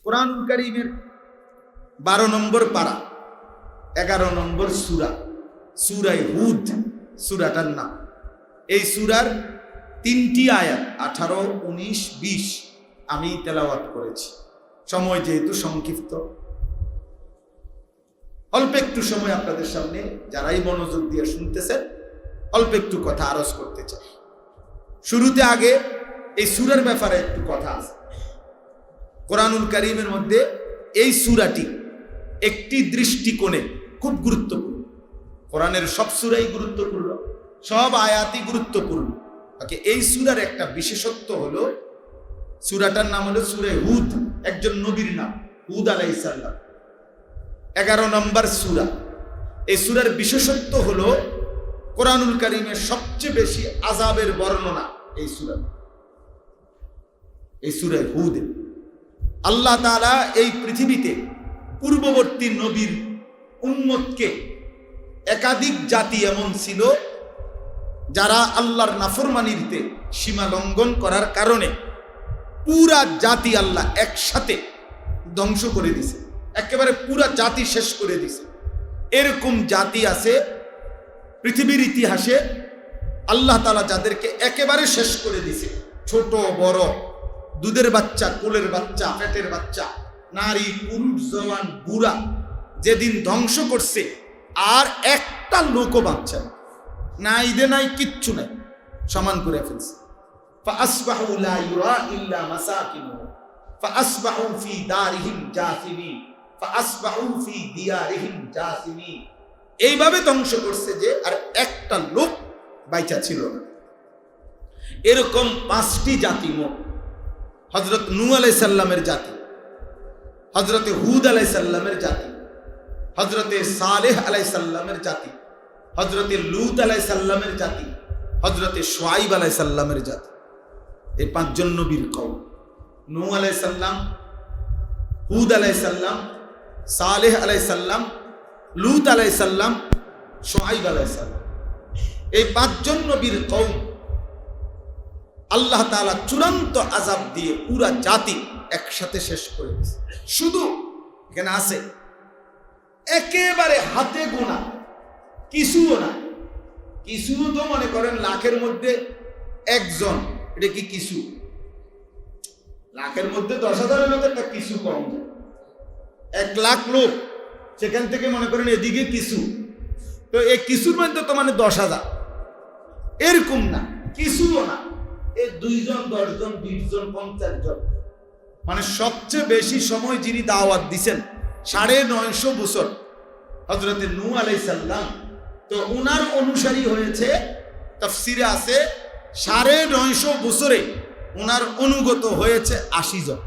কুরআনুল কারীমের 12 নম্বর পারা 11 নম্বর সূরা, সূরা হুদ সূরাটার নাম। এই সূরার 3টি আয়াত 18, 19, 20 আমি তেলাওয়াত করেছি। সময় যেহেতু সংক্ষিপ্ত, অল্প একটু সময় আপনাদের সামনে যারাই মনোযোগ দিয়ে শুনতেছেন অল্প একটু কথা আরজ করতে চাই। শুরুতে আগে এই সূরার ব্যাপারে একটু কথা আছে। কুরআনুল কারীমের মধ্যে এই সূরাটি একটি দৃষ্টিকোণে খুব গুরুত্বপূর্ণ। কোরআনের সব সূরাই গুরুত্বপূর্ণ, সব আয়াতই গুরুত্বপূর্ণ। ওকে, এই সূরার একটা বিশেষত্ব হলো, সূরাটার নাম হলো সূরা হুদ, একজন নবীর নাম, হুদ আলাইহিস সালাম। 11 নম্বর সূরা। এই সূরার বিশেষত্ব হলো কুরআনুল কারীমের সবচেয়ে বেশি আযাবের বর্ণনা এই সূরা, এই সূরা হুদ। আল্লাহ তাআলা এই পৃথিবীতে পূর্ববর্তী নবীর উম্মতকে, একাধিক জাতি এমন ছিল যারা আল্লাহর নাফরমানিতে সীমা লঙ্ঘন করার কারণে পুরা জাতি আল্লাহ একসাথে ধ্বংস করে দিছে, একেবারে পুরা জাতি শেষ করে দিছে। এরকম জাতি আছে পৃথিবীর ইতিহাসে, আল্লাহ তাআলা যাদেরকে একেবারে শেষ করে দিছে। ছোট বড়, দুধের বাচ্চা, কোলের বাচ্চা, পেটের বাচ্চা, নারী পুরুষ, জওয়ান বুড়া, যেদিন ধ্বংস করছে আর একটা লোকও বাঁচছে না, ঈদে নাই, কিচ্ছু নাই, সমান করে ফেলছে। ফাসবাহু লা ইউরা ইল্লা মাসাকিনুহুম ফাসবাহু ফি দারিহিম জাসিমিন ফাসবাহু ফি দিয়ারিহিম জাসিমিন। এইভাবে ধ্বংস করছে যে আর একটা লোক বাইচা ছিল না। এরকম 5টি জাতি মোট: হযরত নূহ আলাইহিস সালামের জাতি, হযরত হুদ আলাইহিস সালামের জাতি, হযরতে সালেহ আলাইহিস সালামের জাতি, হযরতে লূত আলাইহিস সালামের জাতি, হযরতে শুআয়ব আলাইহিস সালামের জাতি। এই 5 জন নবীর কওম: নূহ আলাইহিস সালাম, হুদ আলাইহিস সালাম, সালেহ আলাইহিস সালাম, লূত আলাইহিস সালাম, শুআয়ব আলাইহিস সালাম। এই 5 জন নবীর কওম আল্লাহ তাআলা চূড়ান্ত আযাব দিয়ে পুরা জাতি একসাথে শেষ করে দিয়েছে। শুধু এখানে আছে একেবারে হাতে গোনা, কিছুও না। কিছুও তো মনে করেন লাখের মধ্যে একজন, এটা কি কিছু? লাখের মধ্যে 10,000 লোক একটা কিছু কম, 1 লাখ লোক, সেখান থেকে মনে করেন এদিকে কিছু, তো এই কিছুর মধ্যে তো মানে 10,000, এরকম না, কিছুও না। এই 2 জন, 10 জন, 20 জন, 50 জন, মানে সবচেয়ে বেশি সময় যিনি দাওয়াত দিছেন 950 বছর, হযরতে নূহ আলাইহিস সালাম। তো উনার অনুসারী হয়েছে, তাফসিরে আছে 950 বছরে উনার অনুগত হয়েছে 80 জন।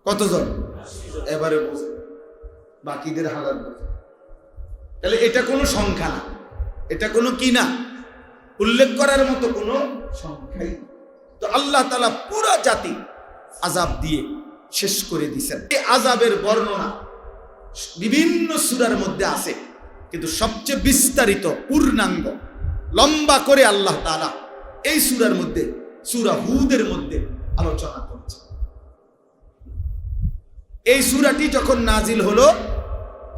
কতজন? 80 জন। এবারে বুঝে বাকিদের হালাত বুঝে। তাহলে এটা কোনো সংখ্যা না, এটা কোনো কি না, উল্লেখ করার মতো কোনো সংখ্যাই। তো আল্লাহ তাআলা পুরা জাতি আযাব দিয়ে শেষ করে দিয়েছেন। এই আযাবের বর্ণনা বিভিন্ন সূরার মধ্যে আছে, কিন্তু সবচেয়ে বিস্তারিত, পূর্ণাঙ্গ, লম্বা করে আল্লাহ তাআলা এই সূরার মধ্যে, সূরা হুদের মধ্যে আলোচনা করছে। এই সূরাটি যখন নাজিল হলো,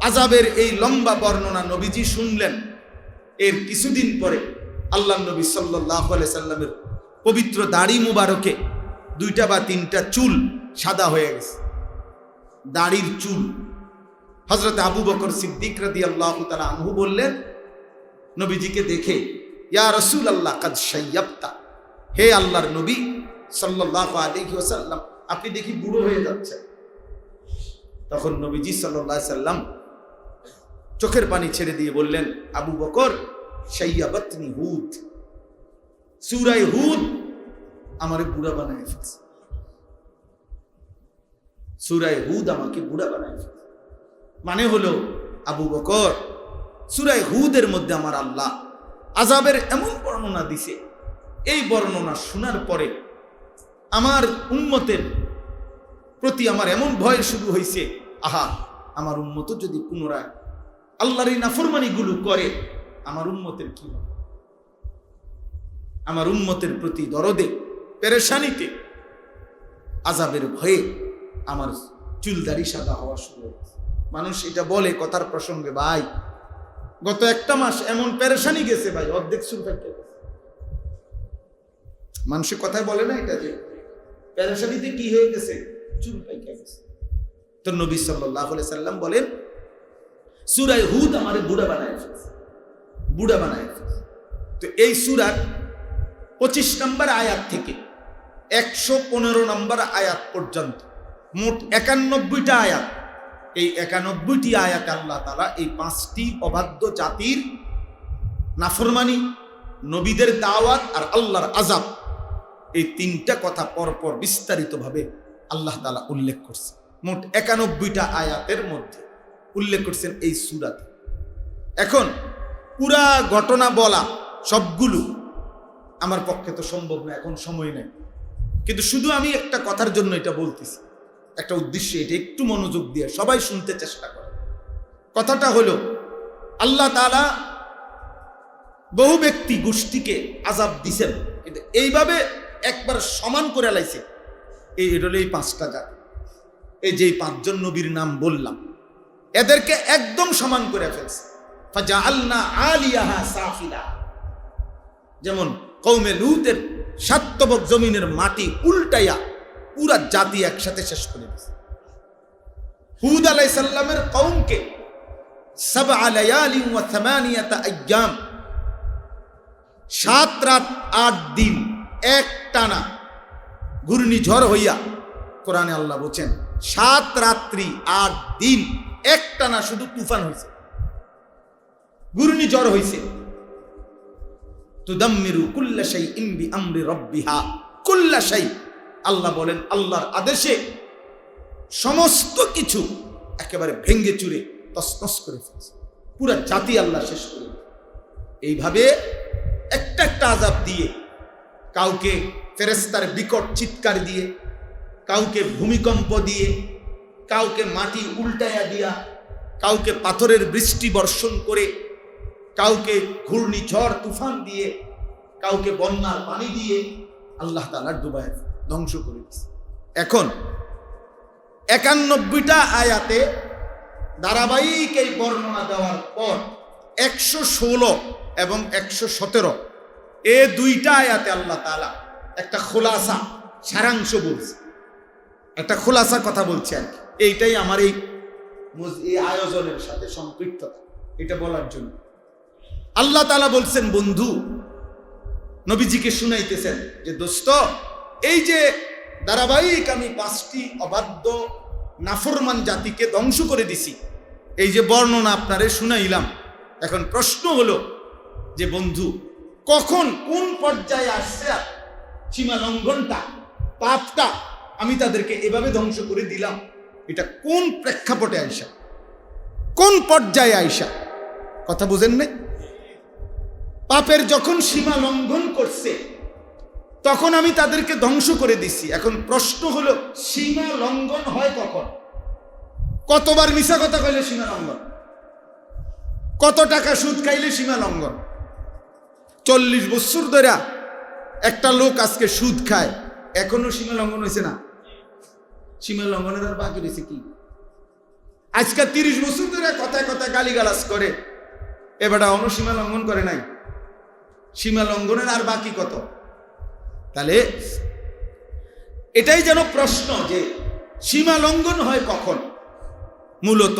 আযাবের এই লম্বা বর্ণনা নবীজি শুনলেন। এর কিছুদিন পরে আল্লাহর নবী সাল্লাল্লাহু আলাইহি সাল্লামের পবিত্র দাড়ি মুবারকে 2টা বা 3টা চুল সাদা হয়ে গেছে, দাড়ির চুল। হযরত আবু বকর সিদ্দিক রাদিয়াল্লাহু তাআলা আনহু বললেন নবীজিকে দেখে, ইয়া রাসূলুল্লাহ কাদ শাইয়াবতা, হে আল্লাহর নবী সাল্লাল্লাহু আলাইহি ওয়াসাল্লাম, আপনি দেখি বুড়ো হয়ে যাচ্ছেন। তখন নবীজি সাল্লাল্লাহু আলাইহি সাল্লাম চোখের পানি ছেড়ে দিয়ে বললেন, আবু বকর, শাইয়াবাতনি হুদ, সূরা হুদ আমারে বুড়া বানায় ফেলছে, সূরা হুদ আমাকে বুড়া বানায় ফেলছে। মানে হলো, আবু বকর, সূরা হুদের মধ্যে আমার আল্লাহ আযাবের এমন বর্ণনা দিছে, এই বর্ণনা শোনার পরে আমার উম্মতের প্রতি আমার এমন ভয় শুরু হয়েছে, আহা, আমার উম্মত যদি পুনরায় আল্লাহর এই নাফরমানিগুলো করে, আমার উম্মতের কি হবে? আমার উম্মতের প্রতি দরদে, পেরেশানিতে, আযাবের ভয়ে আমার চুলদারি সাদা হওয়া শুরু হয়েছে। মানুষ এটা বলে কথার প্রসঙ্গে, ভাই গত একটা মাস এমন পেরেশানি গেছে ভাই, অর্ধেক চুল পেকে গেছে। মানুষের কথায় বলে না এটা, যে পেরেশানিতে কি হয়ে গেছে, চুল পেকে গেছে। তো নবী সাল্লাল্লাহু আলাইহি সাল্লাম বলেন, সূরা হুদ আমারে বুড়া বানায় ফেলছে, বুড়া বানায় ফেলছে। তো এই সূরার 25 নম্বর আয়াত থেকে 115 নম্বর আয়াত পর্যন্ত মোট 91টা আয়াত। এই 91টি আয়াতে আল্লাহ তাআলা এই 5টি অবাধ্য জাতির নাফরমানি, নবীদের দাওয়াত আর আল্লাহর আযাব, এই 3টা কথা পরপর বিস্তারিতভাবে আল্লাহ তাআলা উল্লেখ করছে। মোট 91টা আয়াতের মধ্যে উল্লেখ করছেন এই সূরাতে। এখন পুরা ঘটনা বলা সবগুলো আমার পক্ষে তো সম্ভব না, এখন সময় নেই। কিন্তু শুধু আমি একটা কথার জন্য এটা বলতেছি, একটা উদ্দেশ্যে, এটা একটু মনোযোগ দিয়ে সবাই শুনতে চেষ্টা করে। কথাটা হলো, আল্লাহ তাআলা বহু ব্যক্তি গোষ্ঠীকে আযাব দিছেন, কিন্তু এইভাবে একবার সমান করে লাইছে। এই হলো এই 5টা জাতি, এই যে 5 জন নবীর নাম বললাম, এদেরকে একদম সমান করে ফেলছে। ফাজাআলনা আলিয়াহা সাফিলা, যেমন কওমে লূতের 7 তবক জমিনের মাটি উল্টাইয়া পুরা জাতি একসাথে শেষ করে দিয়েছে। হুদ আলাইহিস সালামের কওমকে 7 লায়ালি ওয়া 8 আইয়াম, 7 রাত 8 দিন এক টানা ঘূর্ণিঝড় হইয়া, কোরআনে আল্লাহ বলেন 7 রাত্রি 8 দিন এক টানা শুধু তুফান হয়েছে, ঘূর্ণিঝড় হয়েছে। তুদাম্মিরু কুল্লা শাইইন বিআমরি রাব্বিহা, কুল্লা শাই, আল্লাহ বলেন আল্লাহর আদেশে সমস্ত কিছু একেবারে ভেঙ্গে চুরে তছনছ করে ফেলছে, পুরা জাতি আল্লাহ শেষ করে। এইভাবে একটা একটা আযাব দিয়ে, কাউকে ফেরেশতার বিকট চিৎকার দিয়ে, কাউকে ভূমিকম্প দিয়ে, কাউকে মাটি উল্টায়া দিয়া, কাউকে পাথরের বৃষ্টি বর্ষণ করে, কাউকে ঘূর্ণিঝড় তুফান দিয়ে, কাউকে বন্যার পানি দিয়ে আল্লাহ তাআলা ডুবায় ধ্বংস করে দিয়েছে। এখন 91টা আয়াতে ধারাবাহিক এই বর্ণনা দেওয়ার পর 116 এবং 117 এই 2টা আয়াতে আল্লাহ তাআলা একটা খোলাসা, সারাংশ বলছে, একটা খোলাসা কথা বলছে আর কি। এইটাই আমার এই আয়োজনের সাথে সম্পৃক্ততা, এটা বলার জন্য আল্লাহ তাআলা বলছেন, বন্ধু নবীজিকে শুনাইতেছেন যে দোস্ত, এই যে ধারাবাহিক আমি 5টি অবাধ্য নাফরমান জাতিকে ধ্বংস করে দিছি, এই যে বর্ণনা আপনারে শুনাইলাম, এখন প্রশ্ন হলো যে বন্ধু, কখন কোন পর্যায়ে আসছে সীমা লঙ্ঘনটা, পাপটা আমি তাদেরকে এভাবে ধ্বংস করে দিলাম, এটা কোন প্রেক্ষাপটে আইসা, কোন পর্যায়ে আইসা? কথা বুঝেন নাই? পাপের যখন সীমা লঙ্ঘন করছে তখন আমি তাদেরকে ধ্বংস করে দিছি। এখন প্রশ্ন হলো, সীমা লঙ্ঘন হয় কখন? কতবার মিছা কথা কইলে সীমা লঙ্ঘন? কত টাকা সুদ খাইলে সীমা লঙ্ঘন? 40 বছর ধরে একটা লোক আজকে সুদ খায়, এখনো সীমা লঙ্ঘন হয়েছে না? সীমা লঙ্ঘনের আর বাকি রয়েছে কি? আজকে 30 বছর ধরে কথায় কথায় গালিগালাজ করে, এবারটা অন্য সীমা লঙ্ঘন করে নাই, সীমা লঙ্ঘনের আর বাকি কত? তাহলে এটাই যেন প্রশ্ন যে সীমা লঙ্ঘন হয় কখন? মূলত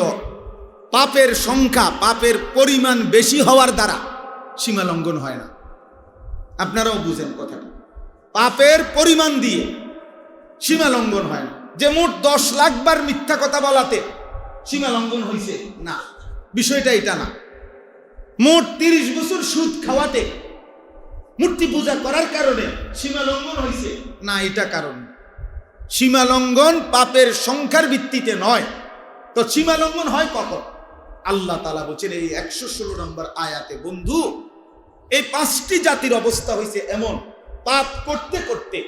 পাপের সংখ্যা, পাপের পরিমাণ বেশি হওয়ার দ্বারা সীমা লঙ্ঘন হয় না। আপনারাও বুঝেন কথাটা, পাপের পরিমাণ দিয়ে সীমা লঙ্ঘন হয় না। যে মোট 10 লাখ বার মিথ্যা কথা বলাতে সীমা লঙ্ঘন হয়েছে না, বিষয়টা এটা না। মোট 30 বছর সুদ খাওয়াতে, মূর্তি পূজা করার কারণে সীমা লঙ্ঘন হয়েছে না, এটা কারণ। সীমা লঙ্ঘন পাপের সংখ্যার ভিত্তিতে নয়। তো সীমা লঙ্ঘন হয় কখন? আল্লাহ তাআলা বলেন এই 116 নম্বর আয়াতে, বন্ধু এই 5টি জাতির অবস্থা হয়েছে এমন, পাপ করতে করতে,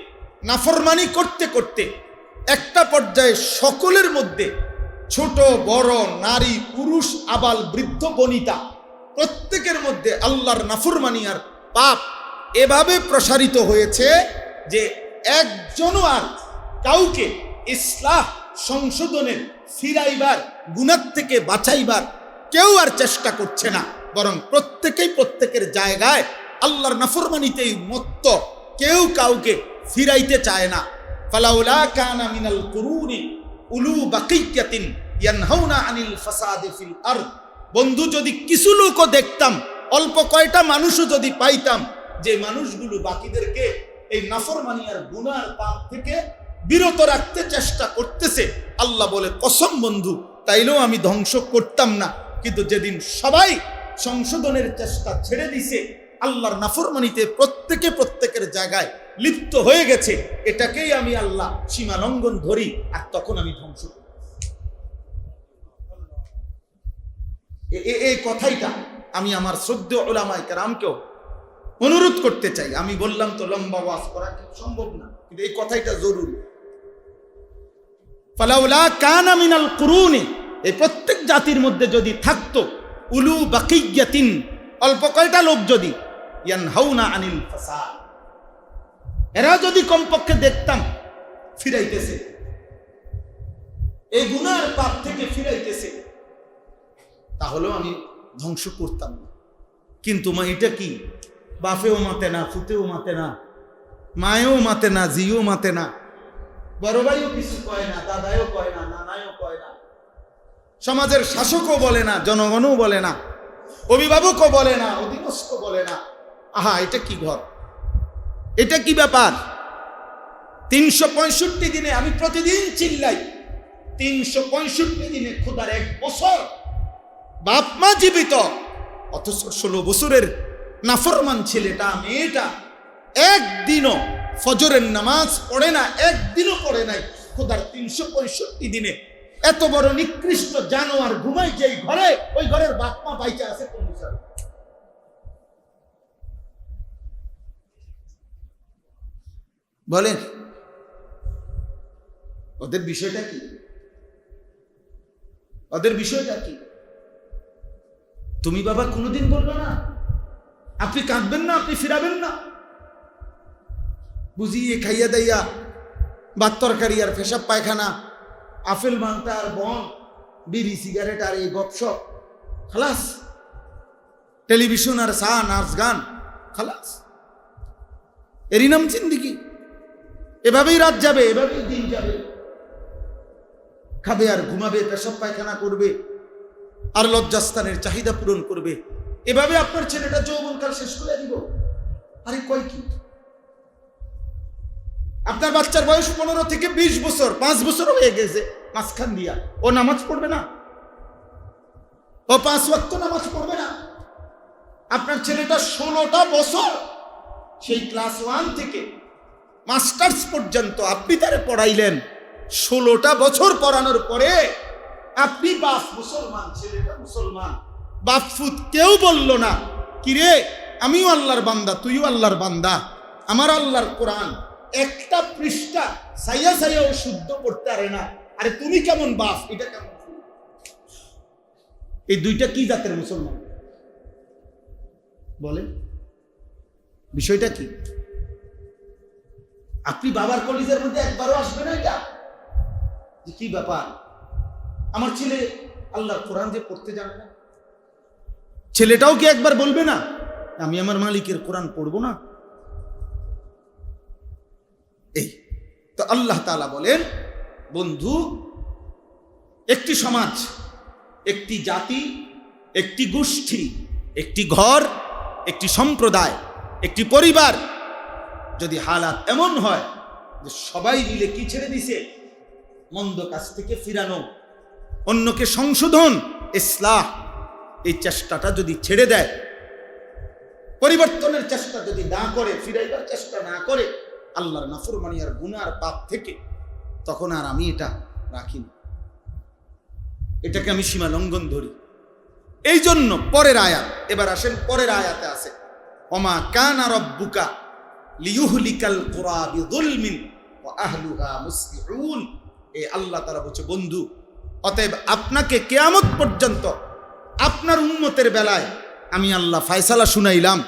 নাফরমানি করতে করতে একটা পর্যায়ে সকলের মধ্যে, ছোট বড়, নারী পুরুষ, আবাল বৃদ্ধ বনিতা, প্রত্যেকের মধ্যে আল্লাহর নাফরমানি আর পাপ এভাবে প্রসারিত হয়েছে যে একজনও আর কাউকে ইসলাহ, সংশোধনের, ফিরাইবার, গুনাহ থেকে বাঁচাইবার কেউ আর চেষ্টা করছে না, বরং প্রত্যেকেই প্রত্যেকের জায়গায় আল্লাহর নাফরমানিতেই মত্ত, কেউ কাউকে ফিরাইতে চায় না। ফালাউলা কানা মিনাল কুরুনি উলু বাকিয়াতিন ইয়ানহাউনা আনিল ফাসাদি ফিল আরদ। বন্ধু, যদি কিছু লোকও দেখতাম, অল্প কয়টা মানুষও যদি পাইতাম, যে মানুষগুলো বাকিদেরকে এই নাফরমানি আর গুনার পাপ থেকে বিরত রাখতে চেষ্টা করতেছে, আল্লাহ বলে কসম বন্ধু, তাইলেও আমি ধ্বংস করতাম না। কিন্তু যেদিন সবাই সংশোধনের চেষ্টা ছেড়ে দিছে, আল্লাহর নাফরমানিতে প্রত্যেকে প্রত্যেকের জায়গায় লিপ্ত হয়ে গেছে, এটাকেই আমি আল্লাহ সীমা লঙ্ঘন ধরি, আর তখন আমি ধ্বংস করি। এই কথাইটা আমি আমার শ্রদ্ধেয় উলামায়ে কেরামকেও অনুরোধ করতে চাই। আমি বললাম তো লম্বা ওয়াজ করা সম্ভব না, কিন্তু এই কথাইটা জরুরি। ফালাউলা কানা মিনাল কুরুনি, এই প্রত্যেক জাতির মধ্যে যদি থাকতো উলু বাকিয়াতিন, অল্প কয়টা লোক যদি ইয়ানহাউনা আনিল ফাসাদ, এরা যদি কমপক্ষে দেখতাম ফিরাইতেছে, এই গুনার পাপ থেকে ফিরাইতেছে, তাহলেও আমি ধ্বংস করতাম না। কিন্তু মা এটা কি, বাপেও মাতে না, ফুতেও মাতে না, মায়েও মাতে না, জিও মাতে না, বড় ভাইও কিছু কয় না, দাদাও কয় না, নানাও কয় না, সমাজের শাসকও বলে না, জনগণও বলে না, অভিভাবকও বলে না, অধীনস্থ বলে না। আহা, এটা কি ঘর, এটা কি ব্যাপার? 365 দিনে আমি প্রতিদিন চিল্লাই, 365 দিনে খোদার 1 বছর বাপ মা জীবিত, অথচ 16 বছরের নাফরমান ছেলেটা মেয়েটা একদিনও ফজরের নামাজ পড়ে না, একদিনও পড়ে নাই। খোদার 365 দিনে এত বড় নিকৃষ্ট জানোয়ার ঘুমাই যেই ঘরে, ওই ঘরের বাপ মা বাইচা আছে কোন হিসাবে? বলেন, ওদের বিষয়টা কি? ওদের বিষয়টা কি? তুমি বাবা কোনোদিন বলবে না, আপনি কাঁদবেন না, আপনি ফিরাবেন না, বুঝিয়ে খাইয়া দাইয়া ভাত তরকারি আর পেশাব পায়খানা, আফেল মাংটা আর বন, বিড়ি সিগারেট আর এই গপসপ, খালাস। টেলিভিশন আর চা, নাচ গান, খালাস। এরই নাম জিন্দিগি। এভাবেই রাত যাবে, এভাবেই দিন যাবে। খাবে আর ঘুমাবে, পেশাব পায়খানা করবে আর লজ্জাস্থানের চাহিদা পূরণ করবে। এভাবে আপনার ছেলেটা যৌবনকাল শেষ করে দিব। আরে কয় কি, আপনার বাচ্চার বয়স 15 থেকে 20 বছর, 5 বছর হয়ে গেছে, মাঝখান দিয়া ও নামাজ পড়বে না, ও 5 ওয়াক্ত নামাজ পড়বে না। আপনার ছেলেটা 16টা বছর, সেই ক্লাস 1 থেকে মাস্টার্স পর্যন্ত আপনি তারে পড়াইলেন। 16টা বছর পড়ানোর পরে আপনি বাপ মুসলমান, ছেলেটা মুসলমান, বাপ ফুত কেউ বলল না, কিরে আমিও আল্লাহর বান্দা, তুইও আল্লাহর বান্দা, আমার আল্লাহর কোরআন একটা পৃষ্ঠা সাইয়া সাইয়াও শুদ্ধ পড়তে পারে না, আরে তুমি কেমন বাপ, এটা কেমন? এই দুইটা কি জাতের মুসলমান বলেন? বিষয়টা কি? আপনি বাবার কলিজার মধ্যে একবারও আসবে না এটা? কি ব্যাপার, আমার ছেলে আল্লাহর কোরআন যে পড়তে জানে না, ছেলেটাও কি একবার বলবে না আমি আমার মালিকের কোরআন পড়বো না? এই তো আল্লাহ তাআলা বলেন, বন্ধু, একটি সমাজ, একটি জাতি, একটি গোষ্ঠী, একটি ঘর, একটি সম্প্রদায়, একটি পরিবার যদি হালাত এমন হয় যে সবাই মিলে কি ছেড়ে দিছে, মন্দ কাজ থেকে ফিরানো, অন্যকে সংশোধন, ইসলাহ, এই চেষ্টাটা যদি ছেড়ে দেয়, পরিবর্তনের চেষ্টা যদি না করে, ফিরাইবার চেষ্টা না করে আল্লাহর নাফরমানি আর গুনার পাপ থেকে, তখন আর আমি এটা রাখি না, এটাকে আমি সীমা লঙ্ঘন ধরি। এই জন্য পরের আয়াত, এবার আসেন পরের আয়াতে আছে, ওমা কানা রাব্বুকা লিয়ুহলিকাল কুরা বিযুলমিন ওয়া আহলুহা মুসলিহুন। এই আল্লাহ তাআলা বলছে, বন্ধু, অতএব আপনাকে কিয়ামত পর্যন্ত আপনার উম্মতের বেলায় আমি আল্লাহ ফয়সালা শুনাইলাম,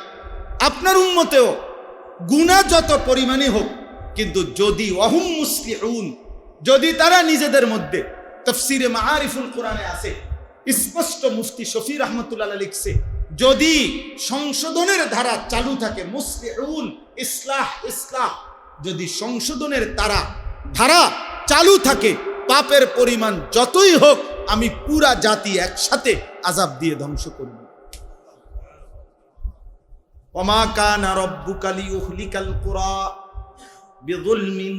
আপনার উম্মতেও গুনাহ যত পরিমাণে হোক, কিন্তু যদি ওয়াহুম মুসলিহুন, যদি তারা নিজেদের মধ্যে, তাফসিরে মাআরিফুল কোরআনে আছে স্পষ্ট, মুফতি শফি রহমতুল্লাহ লিখছে, যদি সংশোধনের ধারা চালু থাকে, মুসলিহুন ইসলাহ ইসলাহ, যদি সংশোধনের ধারা চালু থাকে, পাপের পরিমাণ যতই হোক আমি পুরা জাতি একসাথে আযাব দিয়ে ধ্বংস করব। ওমা কানা রাব্বুকা লিইউহলিকাল কুরা বিযুলমিন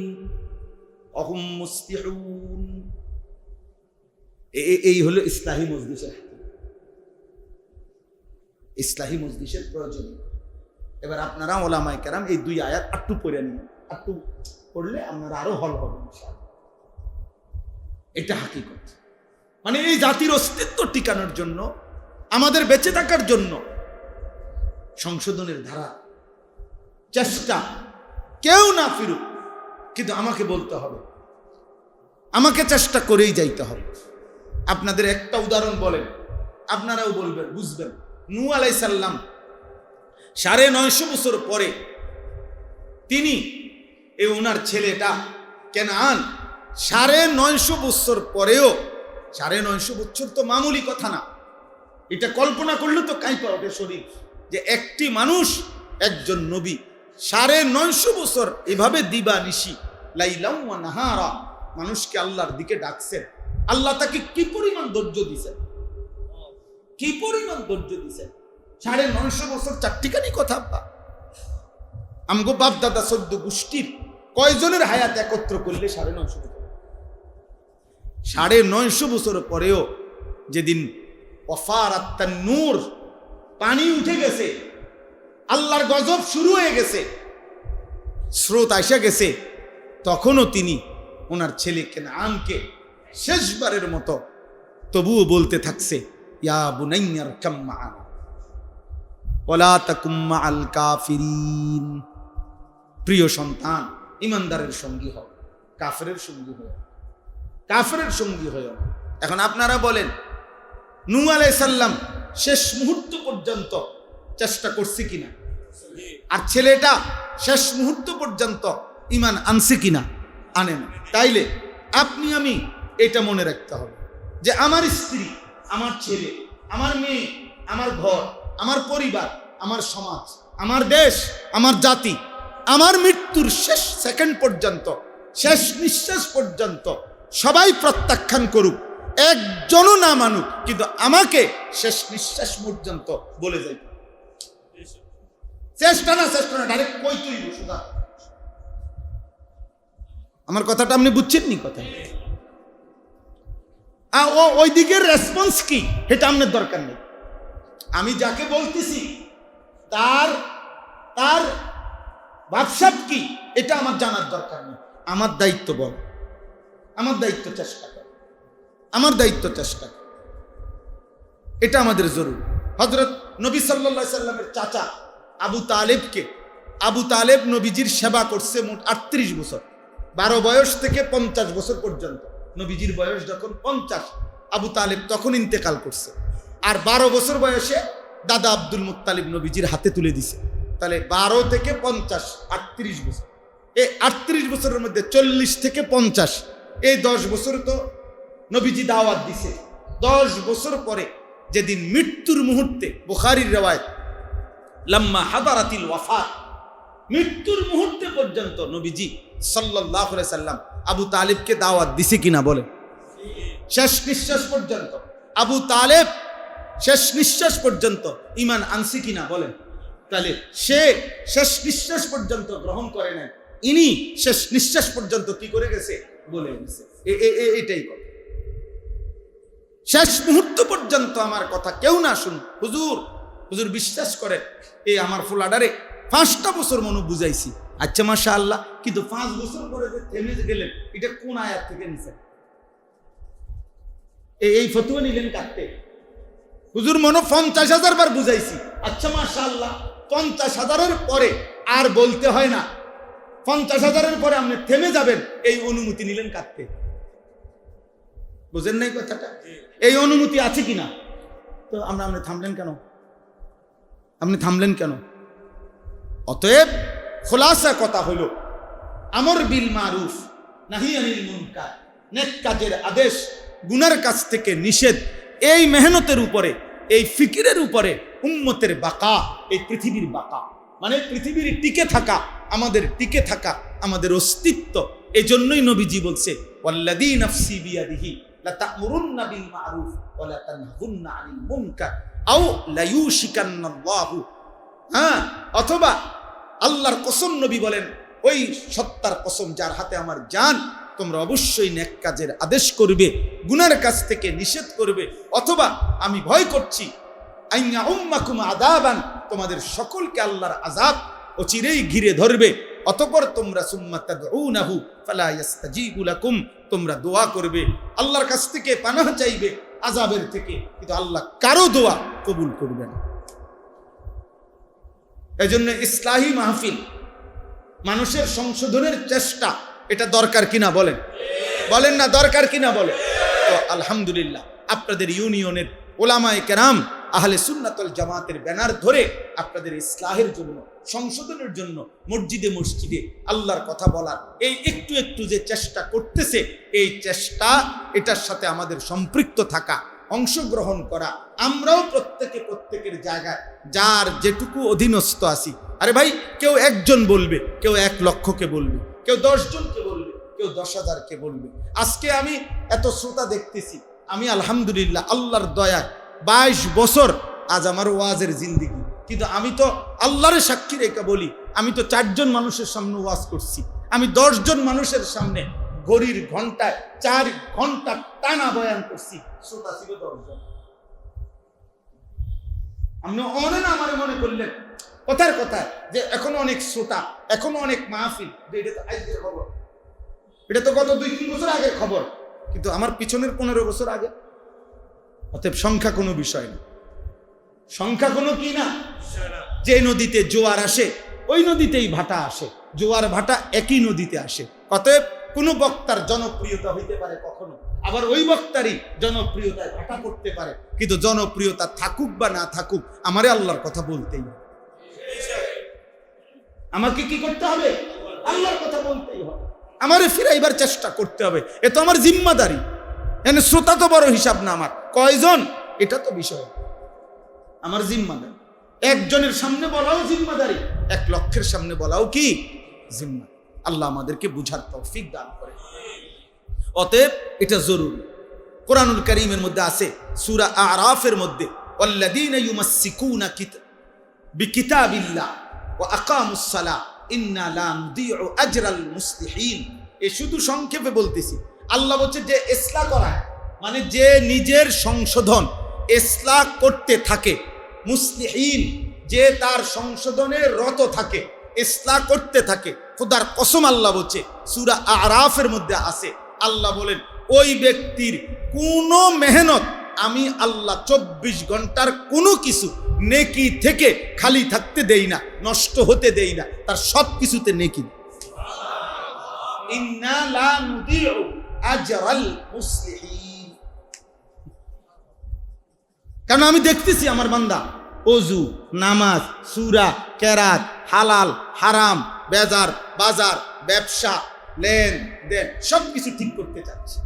ওয়া হুম মুসলিহুন। এই হলো ইসলাহী মজলিসের প্রয়োজন। এবার আপনারা ওলামায়ে কেরাম এই দুই আয়াত একটু পড়ে নিন, একটু পড়লে আপনারা আরো হল হবে ইনশাআল্লাহ। এটা হাকিকত, মানে এই জাতির অস্তিত্ব টিকানোর জন্য, আমাদের বেঁচে থাকার জন্য সংশোধনের ধারা চেষ্টা, কেউ না ফিরুক, কিন্তু আমাকে বলতে হবে, আমাকে চেষ্টা করেই যাইতে হবে। আপনাদের একটা উদাহরণ বলেন, আপনারাও বলবেন, বুঝবেন। নূহ আলাইহিস সালাম 950 বছর পরে তিনি ওনার ছেলেটা কেনান, 950 বছর পরেও, 950 বছর তো মামুলি কথা না, এটা কল্পনা করলে তো কাঁপা ওঠে শরীর, যে একটি মানুষ, একজন নবী 950 বছর এভাবে দিবা নিশি, লাইলাম ওয়া নাহারা মানুষকে আল্লাহর দিকে ডাকছেন। আল্লাহ তাকে কি পরিমাণ ধৈর্য দিছেন, কি পরিমাণ ধৈর্য দিছেন। 950 বছর চারটিখানি কথা। আমগো বাপ দাদা 14 গোষ্ঠীর কয়জনের হায়াত একত্র করলে 950 বছর। 950 বছর পরেও যেদিন ওয়াফারাত তান্নুর, পানি উঠে গেছে, আল্লাহর গজব শুরু হয়ে গেছে, স্রোত আইসা গেছে, তখনও তিনি ওনার ছেলে কেনানকে শেষবারের মতো তবুও বলতে থাকছে, ইয়া বুনাইয়া রকাম মা'ানা ওয়ালা তাকুম মা'আল কাফিরিন। প্রিয় সন্তান, ইমানদারের সঙ্গী হও, কাফেরের সঙ্গী হও, কাফেরের সঙ্গী হও। এখন আপনারা বলেন, নূহ আলাইহিস সালাম শেষ মুহূর্ত পর্যন্ত চেষ্টা করছে কিনা, আর ছেলেটা শেষ মুহূর্ত পর্যন্ত ঈমান আনছে কিনা? আনে না। তাইলে আপনি আমি এটা মনে রাখতে হবে যে আমার স্ত্রী, আমার ছেলে, আমার মেয়ে, আমার ঘর, আমার পরিবার, আমার সমাজ, আমার দেশ, আমার জাতি, আমার মৃত্যুর শেষ সেকেন্ড পর্যন্ত, শেষ নিঃশ্বাস পর্যন্ত সবাই প্রত্যাখ্যান করুক, একজনও না মানুক, কিন্তু আমাকে শেষ নিঃশ্বাস পর্যন্ত বলে যাই, চেষ্টা না ডাইরেক্ট কই তুই বসুদা। আমার কথাটা আপনি বুঝছেন নি? কথা ওই দিকের রেসপন্স কি এটা আপনার দরকার নেই। আমি যাকে বলতেছি তার ভাবসাব কি এটা আমার জানার দরকার নেই। আমার দায়িত্ব বল, আমার দায়িত্ব চেষ্টা কর, আমার দায়িত্ব চেষ্টা কর, এটা আমাদের জরুরি। হযরত নবী সাল্লাল্লাহু আলাইহি সাল্লামের চাচা আবু তালেব নবীজির সেবা করছে মোট 38 বছর, 12 বয়স থেকে 50 বছর পর্যন্ত। নবীজির বয়স যখন 50, আবু তালেব তখন ইন্তেকাল করছে, আর 12 বছর বয়সে দাদা আব্দুল মুত্তালিব নবীজির হাতে তুলে দিছে। তাহলে 12 থেকে 50, 38 বছর। এই 38 বছরের মধ্যে 40 থেকে 50, এই 10 বছর তো নবীজি দাওয়াত দিছে। 10 বছর পরে যেদিন মৃত্যুর মুহূর্তে, বুখারীর রিওয়ায়াত, লাম্মা হাদারাতিল ওয়াফাত, মৃত্যুর মুহূর্তে পর্যন্ত নবীজি সাল্লাল্লাহু আলাইহি সাল্লাম আবু তালেবকে দাওয়াত দিছে কিনা বলেন? শেষ নিঃশ্বাস পর্যন্ত আবু তালেব শেষ নিঃশ্বাস পর্যন্ত ঈমান আনছে কিনা বলেন? তাহলে সে শেষ নিঃশ্বাস পর্যন্ত গ্রহণ করে নাই, ইনি শেষ নিঃশ্বাস পর্যন্ত কি করে গেছে বলে গেছে। এটাই কথা। শেষ মুহূর্ত পর্যন্ত আমার কথা কেউ না শুন, হুজুর বিশ্বাস করে, এই আমার ফুলাডারে 5টা বছর মনে বুঝাইছি, আচ্ছা মাশাআল্লাহ, কিন্তু 5 বছর পরে যে থেমে গেলেন, এটা কোন আয়াত থেকে নিছেন? এই ফতোয়া নিলেন কাটতে? হুজুর মনে 50,000 বার বুঝাইছি, আচ্ছা মাশাআল্লাহ, 50,000-এর পরে আর বলতে হয় না, 50,000-এর পরে আপনি থেমে যাবেন, এই অনুমতি নিলেন কাটতে? বুঝেন নাই কথাটা? এই অনুমতি আছে কিনা? তো আপনি থামলেন কেন? আপনি থামলেন কেন? অতএব খোলাসা কথা হলো, আমর বিল মারুফ নাহি আনিল মুনকার, নেক কাজের আদেশ, গুনার কাছ থেকে নিষেধ। এই মেহনতের উপরে, এই ফিকিরের উপরে উম্মতের বাকা, এই পৃথিবীর বাকা, মানে পৃথিবীর টিকে থাকা, আমাদের টিকে থাকা, আমাদের অস্তিত্ব। এই জন্যই নবীজি বলছে, ওয়াল্লাযী নাফসি বিয়াদিহি লাতা'মুরুন্না বিল মা'রুফ ওয়া লাতানহুন্না আনিল মুনকার আও লায়ুশিকান্নাল্লাহু, অথবা আল্লাহর কসম নবী বলেন, ওই সত্তার কসম যার হাতে আমার জান, তোমরা অবশ্যই নেক কাজের আদেশ করবে, গুনার কাছ থেকে নিষেধ করবে, অথবা আমি ভয় করছি আইয়া উম্মাকুম আযাবান, তোমাদের সকলকে আল্লাহর আযাব অচিরেই ঘিরে ধরবে। অতঃপর তোমরা সুম্মা তাদউনাহু ফালা ইস্তাজিবু লাকুম, তোমরা দোয়া করবে, আল্লাহর কাছ থেকে পানাহ চাইবে আযাবের থেকে, কিন্তু আল্লাহ কারো দোয়া কবুল করবে না। এজন্য ইসলাহি মাহফিল, মানুষের সংশোধনের চেষ্টা, এটা দরকার কিনা বলেন? বলেন না দরকার কিনা বলেন? তো আলহামদুলিল্লাহ, আপনাদের ইউনিয়নের ওলামায়ে কেরাম আহলে সুন্নাত ওয়াল জামাতের ব্যানার ধরে আপনাদের ইসলাহের জন্য, সংশোধনের জন্য মসজিদে মসজিদে আল্লাহর কথা বলার এই একটু একটু যে চেষ্টা করতেছে, এই চেষ্টা, এটার সাথে আমাদের সম্পৃক্ত থাকা, অংশগ্রহণ করা। আমরাও প্রত্যেকের জায়গায় যার যেটুকু অধীনস্থ আছি, আরে ভাই, কেউ একজন বলবে, কেউ 1 লক্ষকে বলবে, কেউ 10 জনকে বলবে, কেউ 10,000কে বলবে। আজকে আমি এত শ্রোতা দেখতেছি, আমি আলহামদুলিল্লাহ আল্লাহর দয়ায় 22 বছর আজ আমার ওয়াজের জিন্দিগি, কিন্তু আমি তো আল্লাহর সাক্ষী রেখে বলি, আমি তো 4 জন মানুষের সামনে ওয়াজ করছি, আমি 10 জন মানুষের সামনে ঘড়ির ঘন্টায় 4 ঘন্টা টানা বয়ান করছি, শ্রোতা ছিল 10 জন। আপনি অনেক আমার মনে করলেন কথার কথা যে এখনো অনেক শ্রোতা, এখনো অনেক মাহফিল, এটা তো আজকের খবর, এটা তো গত 2-3 বছর আগের খবর, কিন্তু আমার পিছনের 15 বছর আগে। অতএব সংখ্যা কোনো বিষয় না, সংখ্যা কোনো কি না। যে নদীতে জোয়ার আসে ওই নদীতেই ভাটা আসে, জোয়ার ভাটা একই নদীতে আসে। অতএব কোনো বক্তার জনপ্রিয়তা হইতে পারে কখনো, আবার ওই বক্তারই জনপ্রিয়তায় ভাটা করতে পারে, কিন্তু জনপ্রিয়তা থাকুক বা না থাকুক, আমারে আল্লাহর কথা বলতেই হবে। আমাকে কি করতে হবে? আল্লাহর কথা বলতেই হবে, আমারে ফিরাইবার চেষ্টা করতে হবে, এ তো আমার জিম্মাদারি। এনে শ্রোতা তো বড় হিসাব না, আমার কয়জন এটা তো বিষয়, আমার জিম্মাদারি। 1 জনের সামনে বলাও জিম্মাদারি, 1 লক্ষের সামনে বলাও কি জিম্মা। আল্লাহ আমাদেরকে বুঝার তৌফিক দান করে। অতএব এটা জরুরি। কোরআনুল কারীমের মধ্যে আছে, সূরা আরাফের মধ্যে, ওয়াল্লাযীনা ইউমাসসিকুনা বিকিতাবিল্লাহ ওয়া আকামুস সালাহ ইন্না লা নুযীউ আজরাল মুসলিহিন। এ শুধু সংক্ষেপে বলতেছি। আল্লাহ বলছে যে ইসলাহ করা, মানে যে নিজের সংশোধন ইসলাহ করতে থাকে, মুসলিহিন, যে তার সংশোধনে রত থাকে, ইসলাহ করতে থাকে, খোদার কসম আল্লাহ বলছে, সূরা আরাফের মধ্যে আছে, আল্লাহ বলেন ওই ব্যক্তির কোনো মেহনত আমি আল্লাহ 24 ঘন্টার কোনো কিছু নেকি থেকে খালি থাকতে দেই না, নষ্ট হতে দেই না, তার সব কিছুতে নেকি। ইন্না লা নুযীউ আজরাল মুসলিহিন। কারণ আমি দেখতেছি আমার বান্দা ওযু, নামাজ, সূরা, কেরাত, হালাল হারাম, বাজার বাজার, ব্যবসা, লেনদেন সবকিছু ঠিক করতে চাচ্ছে।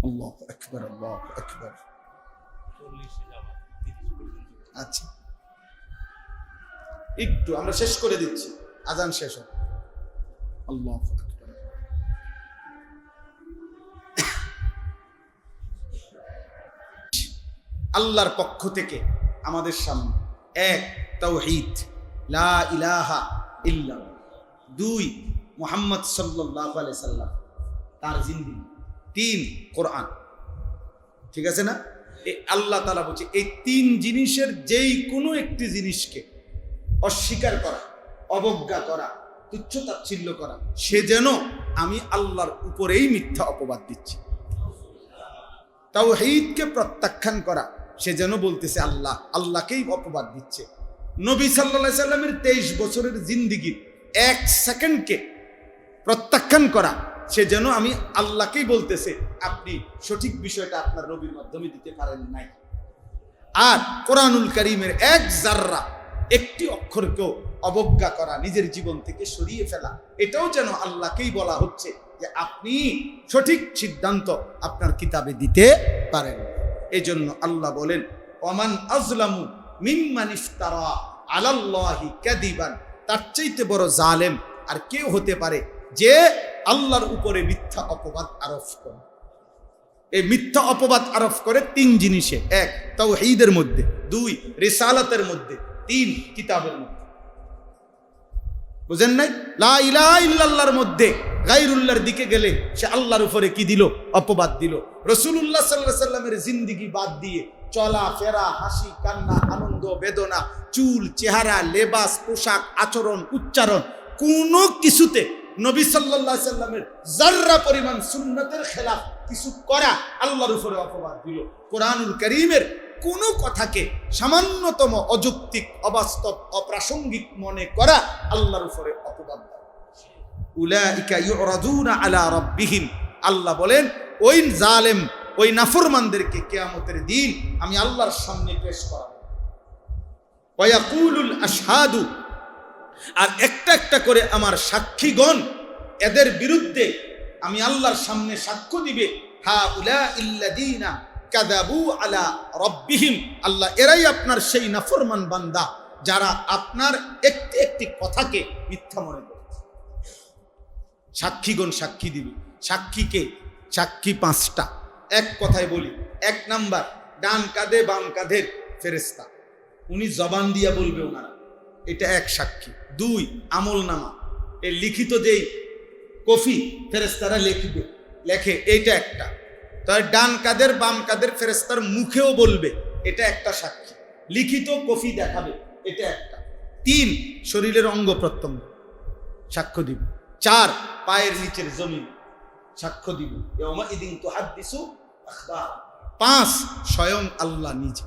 আল্লাহু আকবার, আল্লাহু আকবার। আচ্ছা, একটু আমরা শেষ করে দিচ্ছি, আজান শেষ হবে। আল্লাহু আকবার। আল্লাহর পক্ষ থেকে আমাদের সামনে 1 তাওহীদ, লা ইলাহা ইল্লাল্লাহ। 2 মুহাম্মদ সাল্লাল্লাহু আলাইহি সাল্লাম, তার জিন্দেগি। 3 কোরআন। ঠিক আছে না? এই আল্লাহ তাআলা বলছে এই 3 জিনিসের যেই কোনো একটি জিনিসকে অস্বীকার করা, অবজ্ঞা করা, তুচ্ছ তাচ্ছিল্য করা, সে যেন আমি আল্লাহর উপরেই মিথ্যা অপবাদ দিচ্ছি। তাওহীদকে প্রত্যাখ্যান করা, সে যেন বলতেছে আল্লাহ, আল্লাহকেই অপবাদ দিচ্ছে। নবী সাল্লাল্লাহু আলাইহি সাল্লামের 23 বছরের জিন্দেগির 1 সেকেন্ডকে প্রত্যাখ্যান করা, সে যেন আমি আল্লাহকেই বলতেছে আপনি সঠিক বিষয়টা আপনার নবীর মাধ্যমে দিতে পারেন নাই। আর কোরআনুল কারীমের 1 জাররা, একটি অক্ষরকেও অবজ্ঞা করা, নিজের জীবন থেকে সরিয়ে ফেলা, এটাও যেন আল্লাহকেই বলা হচ্ছে যে আপনি সঠিক সিদ্ধান্ত আপনার কিতাবে দিতে পারেন। এই জন্য আল্লাহ বলেন, ওমান আজলামু মিম্মান ইফতারা আলাল্লাহি কাযিবান, তার চাইতে বড় জালেম আর কেউ হতে পারে যে আল্লাহর উপরে মিথ্যা অপবাদ আরোপ করে। এই মিথ্যা অপবাদ আরোপ করে তিন জিনিসে: এক, তাওহীদের মধ্যে; দুই, রিসালাতের মধ্যে; তিন, কিতাবের মধ্যে। বুঝেন নাই? লা ইলাহা ইল্লাল্লাহর মধ্যে গায়রুল্লাহর দিকে গেলে সে আল্লাহর উপরে কি দিল? অপবাদ দিল। রাসূলুল্লাহ সাল্লাল্লাহু আলাইহি সাল্লামের জিন্দেগি বাদ দিয়ে চলা ফেরা, হাসি কান্না, আনন্দ বেদনা, চুল, চেহারা, লেবাস, পোশাক, আচরণ, উচ্চারণ, কোনো কিছুতে নবী সাল্লাল্লাহু আলাইহি সাল্লামের যাররা পরিমাণ সুন্নতের খেলাফ কিছু করা আল্লাহর উপরে অপবাদ দিল। কোরআনুল কারীমের কোনো কথাকে সামান্যতম অযৌক্তিক, অবাস্তব, অপ্রাসঙ্গিক মনে করা আল্লাহর উপরে অপবাদ দেওয়া। উলাইকা ইউরাদুনা আলা রাব্বিহিম, আল্লাহ বলেন ওই জালেম, ওই নাফরমানদেরকে কিয়ামতের দিন আমি আল্লাহর সামনে পেশ করাবো। ওয়ায়াকুলুল আশহাদু, আর একটা একটা করে আমার সাক্ষীগণ এদের বিরুদ্ধে আমি আল্লাহর সামনে সাক্ষ্য দিবে। হা উলা ইল্লাযীনা কাযাবু আলা রাব্বিহিম, আল্লাহ এরাই আপনার সেই নাফরমান বান্দা যারা আপনার একটি একটি কথাকে মিথ্যা মনে করেছে। সাক্ষীগণ সাক্ষী দিবে। সাক্ষীকে? সাক্ষী পাঁচটা। এক কথায় বলি, এক নাম্বার ডান কাঁধে বাম কাঁধের ফেরেশতা, উনি জবান দিয়া বলবে ওনারা, এটা এক সাক্ষী। দুই, আমল নামা, এই লিখিত যেই কফি ফেরেশতারা লেখে, এইটা একটা। তাই ডান কাঁধের বাম কাঁধের ফেরেশতার মুখেও বলবে, এটা একটা সাক্ষী। লিখিত কফি দেখাবে, এটা একটা। তিন, শরীরের অঙ্গ প্রত্যঙ্গ সাক্ষ্য দিবে। চার, পায়ের নিচের জমিন সাক্ষ্য দিবে। ইয়াউমাইদিন তুহাদ্দিসু আখবার। পাঁচ, স্বয়ং আল্লাহ নিজে।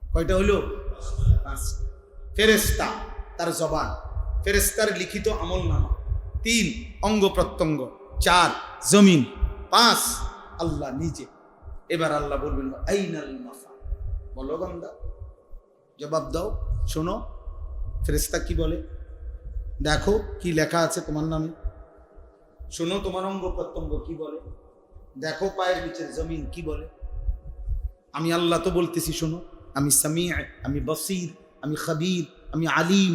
কয়টা হলো? পাঁচ। ফেরেশতা, তার জবান; ফেরেশতার লিখিত আমলনামা; তিন, অঙ্গ প্রত্যঙ্গ; চার, জমিন; পাঁচ, আল্লাহ নিজে। এবার আল্লাহ বলবেন, আইনাল মাফা, বলো বান্দা, জবাব দাও, শোনো। ফেরেশতা কি বলে? দেখো কি লেখা আছে তোমার নামে, শোনো তোমার অঙ্গ প্রত্যঙ্গ কি বলে, দেখো পায়ের নিচের জমিন কি বলে। আমি আল্লাহ তো বলতেছি শোনো, আমি সামি', আমি বসির, আমি খবীর, আমি আলিম,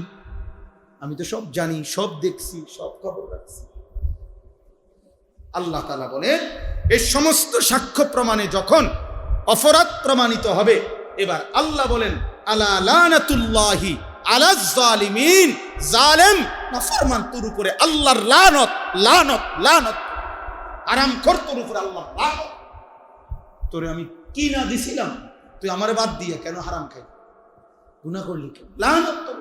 আমি তো সব জানি, সব দেখছি, সব খবর রাখছি। আল্লাহ তাআলা বলেন, এই সমস্ত সাক্ষ্য প্রমাণে যখন অপরাধ প্রমাণিত হবে, এবার আল্লাহ বলেন, আলা লানাতুল্লাহি আলাজ জালিমিন, জালেম নাফরমান তোর উপরে আল্লাহর লানত, লানত, লানত। হারামখোর তোর উপরে আল্লাহর লানত। তোরে আমি কি না দিছিলাম, তুই আমারে বাদ দিয়ে কেন হারাম খাই, গুনাহ করলি কেন? লানত তোর।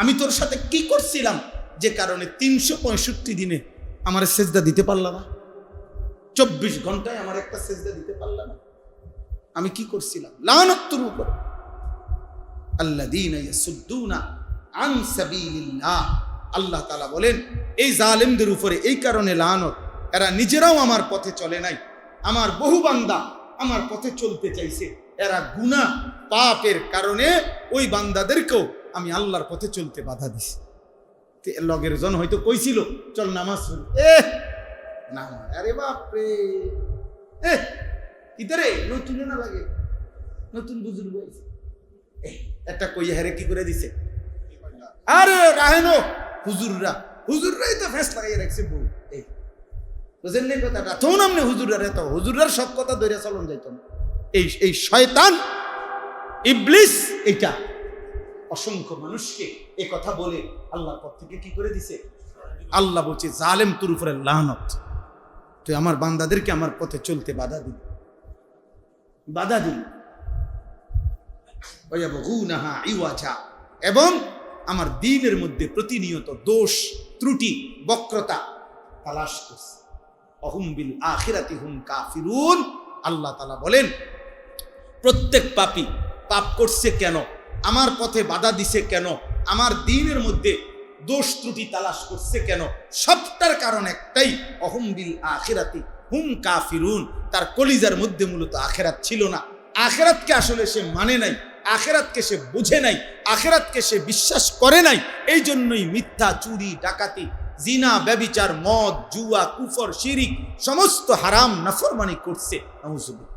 আমি তোর সাথে কি করছিলাম যে কারণে 365 দিনে আমার সেজদা দিতে পারলাম না, 24 ঘন্টায় আমার একটা সেজদা দিতে পারলাম না? আমি কি করছিলাম? লানত তোর উপর। আল্লাযীনা ইয়াসুদ্দুনা আন সাবিলিল্লাহ, আল্লাহ তাআলা বলেন এই জালেমদের উপরে এই কারণে লানত, এরা নিজেরাও আমার পথে চলে নাই। আমার বহু বান্দা আমার পথে চলতে চাইছে, এরা গুনাহ পাপের কারণে ওই বান্দাদেরকেও আমি আল্লাহর পথে চলতে বাধা দিছি। লগের জন হয়তো কইছিল চল নামাজ পড়ি, না, আরে বাপরে, কিতারে নতুন না লাগে, নতুন বুজুর্গ হয়েছে, একটা কইয়া হেরে কি করে দিছে। আরে রাহেনো হুজুররাই তো ফেস লাগাই রাখছে বউ। এই বুঝেন নি কথাটা? তো নামনে হুজুররার সব কথা ধরে চলন যাইত না। এই শয়তান ইবলিস এইটা অসংখ্য মানুষকে এ কথা বলে আল্লাহর পথ থেকে কি করে দিছে। আল্লাহ বলছে জালেম তোর উপরে লানত, তুই আমার বান্দাদেরকে আমার পথে চলতে বাধা দিল। এবং আমার দ্বীনের মধ্যে প্রতিনিয়ত দোষ ত্রুটি বক্রতা তালাশ করছে। অহুম বিল আখিরাতি হুম কাফিরুন, আল্লাহ তাআলা বলেন প্রত্যেক পাপী পাপ করছে কেন, আমার পথে বাধা দিছে কেন, আমার দ্বীনের মধ্যে দোষ ত্রুটি তালাশ করছে কেন, সবটার কারণ একটাই, অহুম বিল আখিরাতি হুম কাফিরুন। তার কলিজার মধ্যে মূলত আখিরাত ছিল না, আখিরাতকে আসলে সে মানে নাই, আখিরাতকে সে বুঝে নাই, আখিরাতকে সে বিশ্বাস করে নাই। এই জন্যই মিথ্যা, চুরি, ডাকাতি, জিনা, ব্যভিচার, মদ, জুয়া, কুফর, শিরিক সমস্ত হারাম নাফরমানি করছে। নাউযুবিল্লাহ।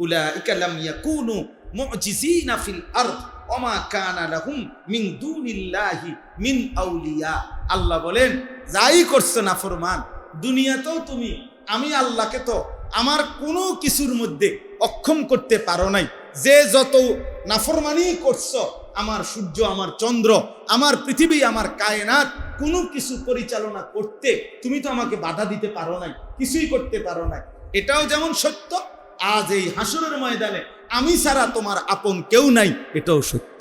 উলাইকা লাম ইয়াকুনু মুজিজিনা ফিল আরদ ওমা কানা লাহুম মিন দুনিল্লাহি মিন আউলিয়া। আল্লাহ বলেন, যাই করছো নাফরমান, দুনিয়াতেও তুমি আমি আল্লাহকে তো আমার কোনো কিছুর মধ্যে অক্ষম করতে পারো নাই। যে যত নাফরমানি করছো, আমার সূর্য, আমার চন্দ্র, আমার পৃথিবী, আমার কায়নাত, কোনো কিছু পরিচালনা করতে তুমি তো আমাকে বাধা দিতে পারো নাই, কিছুই করতে পারো নাই। এটাও যেমন সত্য, আজ এই হাসরের ময়দানে আমি ছাড়া তোমার আপন কেউ নাই, এটাও সত্য।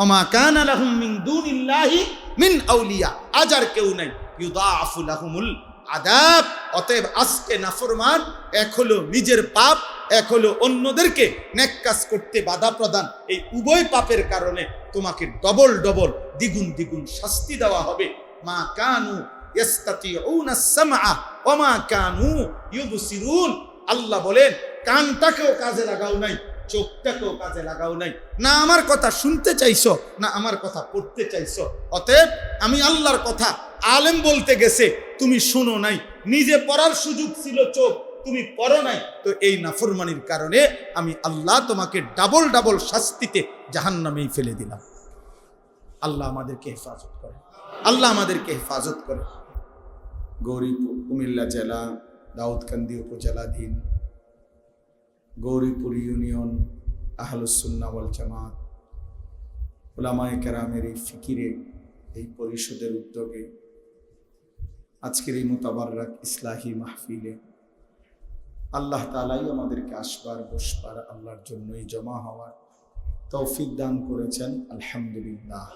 ওমা কানা লাহুম মিন দুনিল্লাহি মিন আউলিয়া, আজ আর কেউ নাই। ইউদাআফু লাহুমুল আযাব। অতএব আজকে নাফরমান, এক হলো নিজের পাপ, এক হলো অন্যদেরকে নেক কাজ করতে বাধা প্রদান। এই উভয় পাপের কারণে তোমাকে ডবল ডবল, দ্বিগুণ দ্বিগুণ শাস্তি দেওয়া হবে। মা কানু ইস্তাতিউনা সামআ ওয়া মা কানু ইউবসিরুন। আল্লাহ বলেন, কানটাকেও কাজে লাগাও নাই, চোখটাকেও কাজে লাগাও নাই, না আমার কথা শুনতে চাইছো, না আমার কথা পড়তে চাইছো। অতএব আমি আল্লাহর কথা আলেম বলতে গেছে, তুমি শুনো নাই, নিজে পড়ার সুযোগ ছিল চোখ, তুমি পড়ো নাই, তো এই নাফরমানির কারণে আমি আল্লাহ তোমাকে ডাবল ডাবল শাস্তিতে জাহান্নামেই ফেলে দিলাম। আল্লাহ আমাদেরকে হেফাজত করে, আল্লাহ আমাদেরকে হেফাজত করে। গৌরীপুর, কুমিল্লা জেলা, দাউদকান্দি উপজেলাধীন গৌরীপুর ইউনিয়ন আহলুস সুন্নাহ ওয়াল জামাত উলামায়ে কেরামের এই ফিকিরে, এই পরিষদের উদ্যোগে আজকের এই মুতাবাররাক ইসলাহি মাহফিলে আল্লাহ তাআলাই আমাদেরকে আসবার, বসবার, আল্লাহর জন্যই জমা হওয়ার তৌফিক দান করেছেন। আলহামদুলিল্লাহ।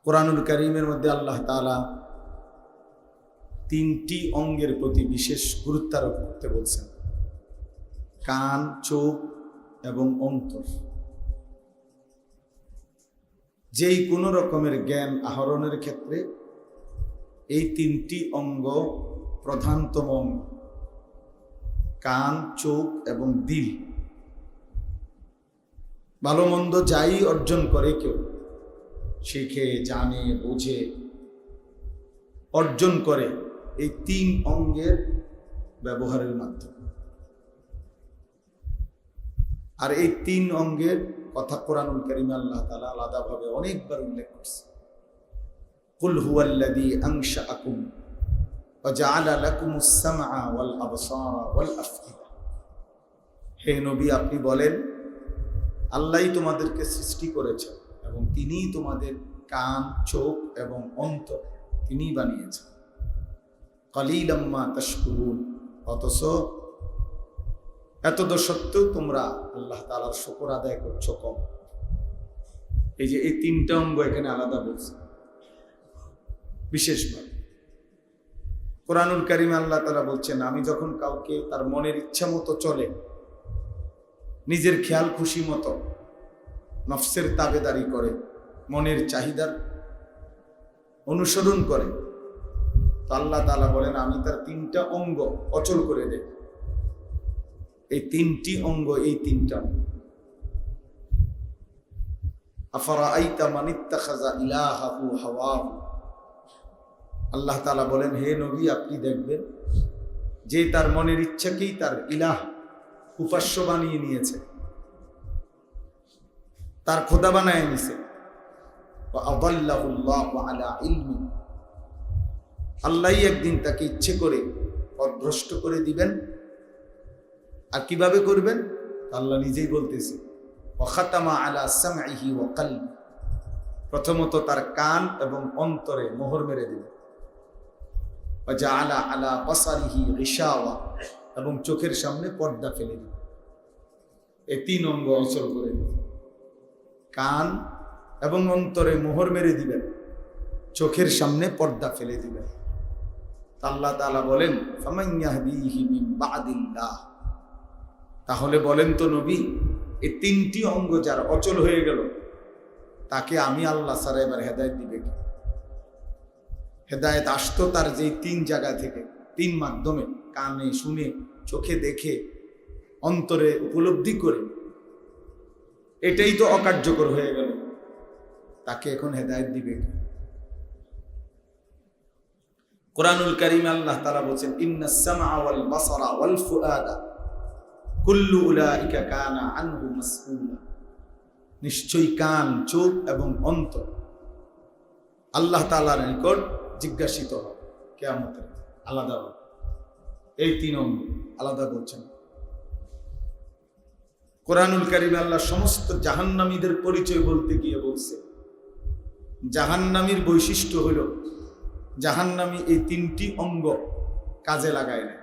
কোরআনুল কারীমের মধ্যে আল্লাহ তাআলা তিনটি অঙ্গের প্রতি বিশেষ গুরুত্ব আরোপ করতে বলছেন: কান, চোখ এবং অন্তর। যেই কোনো রকমের জ্ঞান আহরণের ক্ষেত্রে এই তিনটি অঙ্গ প্রধানতম অঙ্গ। কান, চোখ এবং দিল। ভালো মন্দ যাই অর্জন করে কেউ, শিখে, জানে, বোঝে, অর্জন করে এই তিন অঙ্গের ব্যবহারের মাধ্যমে। আর এই তিন অঙ্গের কথা কোরআনুল কারীমে আল্লাহ তাআলা আলাদাভাবে অনেকবার উল্লেখ করছে। কুল হুয়াল্লাযী আনশাআকুম ওয়া জাআলা লাকুমুস সামআ ওয়াল আবসারা ওয়াল আফইদা। হে নবী, আপনি বলেন, আল্লাহই তোমাদেরকে সৃষ্টি করেছেন এবং তিনিই তোমাদের কান, চোখ এবং অন্তর তিনিই বানিয়েছেন। কালিলাম মা তাশকুরুন। অথচ এতদ সত্ত্বেও তোমরা আল্লাহ তাআলার শুকর আদায় করছো কম। এই যে এই তিনটা অঙ্গ এখানে আলাদা বলছে বিশেষভাবে। কোরআনুল কারীমে আল্লাহ তাআলা বলছেন, আমি যখন কাউকে তার মনের ইচ্ছা মতো চলে, নিজের খেয়াল খুশি মতো নফসের তাবেদারি করে, মনের চাহিদার অনুসরণ করে, তো আল্লাহ তাআলা বলেন আমি তার তিনটা অঙ্গ অচল করে দেই। এই তিনটি অঙ্গ, এই তিনটা আফারাআইতা মান ইত্তাখাযা ইলাহাহু হাওয়াহু। আল্লাহ তাআলা বলেন, হে নবী, আপনি দেখবেন যে তার মনের ইচ্ছাকেই তার ইলাহ, উপাস্য বানিয়ে নিয়েছে, তার খোদা বানায় নিয়েছে। ওয়া আদাল্লাহুল্লাহু আলা ইলমি। আল্লাহই একদিন তাকে ইচ্ছে করে পথভ্রষ্ট করে দিবেন। আর কিভাবে করবেন? আল্লাহ নিজেই বলতেছে, ওয়া খাতামা আলা সামঈহি ওয়া কলবি। প্রথমত তার কান এবং অন্তরে মোহর মেরে দিবেন। ওয়া জাআলা আলা বাসারিহি গিশাওয়া। এবং চোখের সামনে পর্দা ফেলে দিবেন। এই তিন অঙ্গ অচল করে দিবেন। কান এবং অন্তরে মোহর মেরে দিবেন, চোখের সামনে পর্দা ফেলে দিবেন। আল্লাহ তাআলা বলেন, ফামান ইয়াহদিহি মিন বাদিল্লাহ। তাহলে বলেন তো নবী, এই তিনটি অঙ্গ যার অচল হয়ে গেল, তাকে আমি আল্লাহ ছাড়া এবার হেদায়েত দিবে কি? হেদায়েত আসতো তার যেই তিন জায়গা থেকে, তিন মাধ্যমে, কানে শুনে, চোখে দেখে, অন্তরে উপলব্ধি করে এটাই তো অকার্যকর হয়ে গেল, তাকে এখন হেদায়েত দিবে কে? কুরআনুল কারীমে আল্লাহ তাআলা বলেন, ইন্নাস সামআ ওয়াল বাসারা ওয়াল ফুআদা কুল্লু উলাইকা কানা আনহু মাসউলা। নিশ্চয়ই কান, চোখ এবং অন্তর আল্লাহ তাআলার নিকট জিজ্ঞাসিত হবে কিয়ামতের আলাদা। এই তিন অঙ্গ আলাদা বলছেন। কুরআনুল কারীমে আল্লাহ সমস্ত জাহান্নামীদের পরিচয় বলতে গিয়ে বলছে, জাহান্নামীর বৈশিষ্ট্য হলো জাহান্নামী এই তিনটি অঙ্গ কাজে লাগায় না।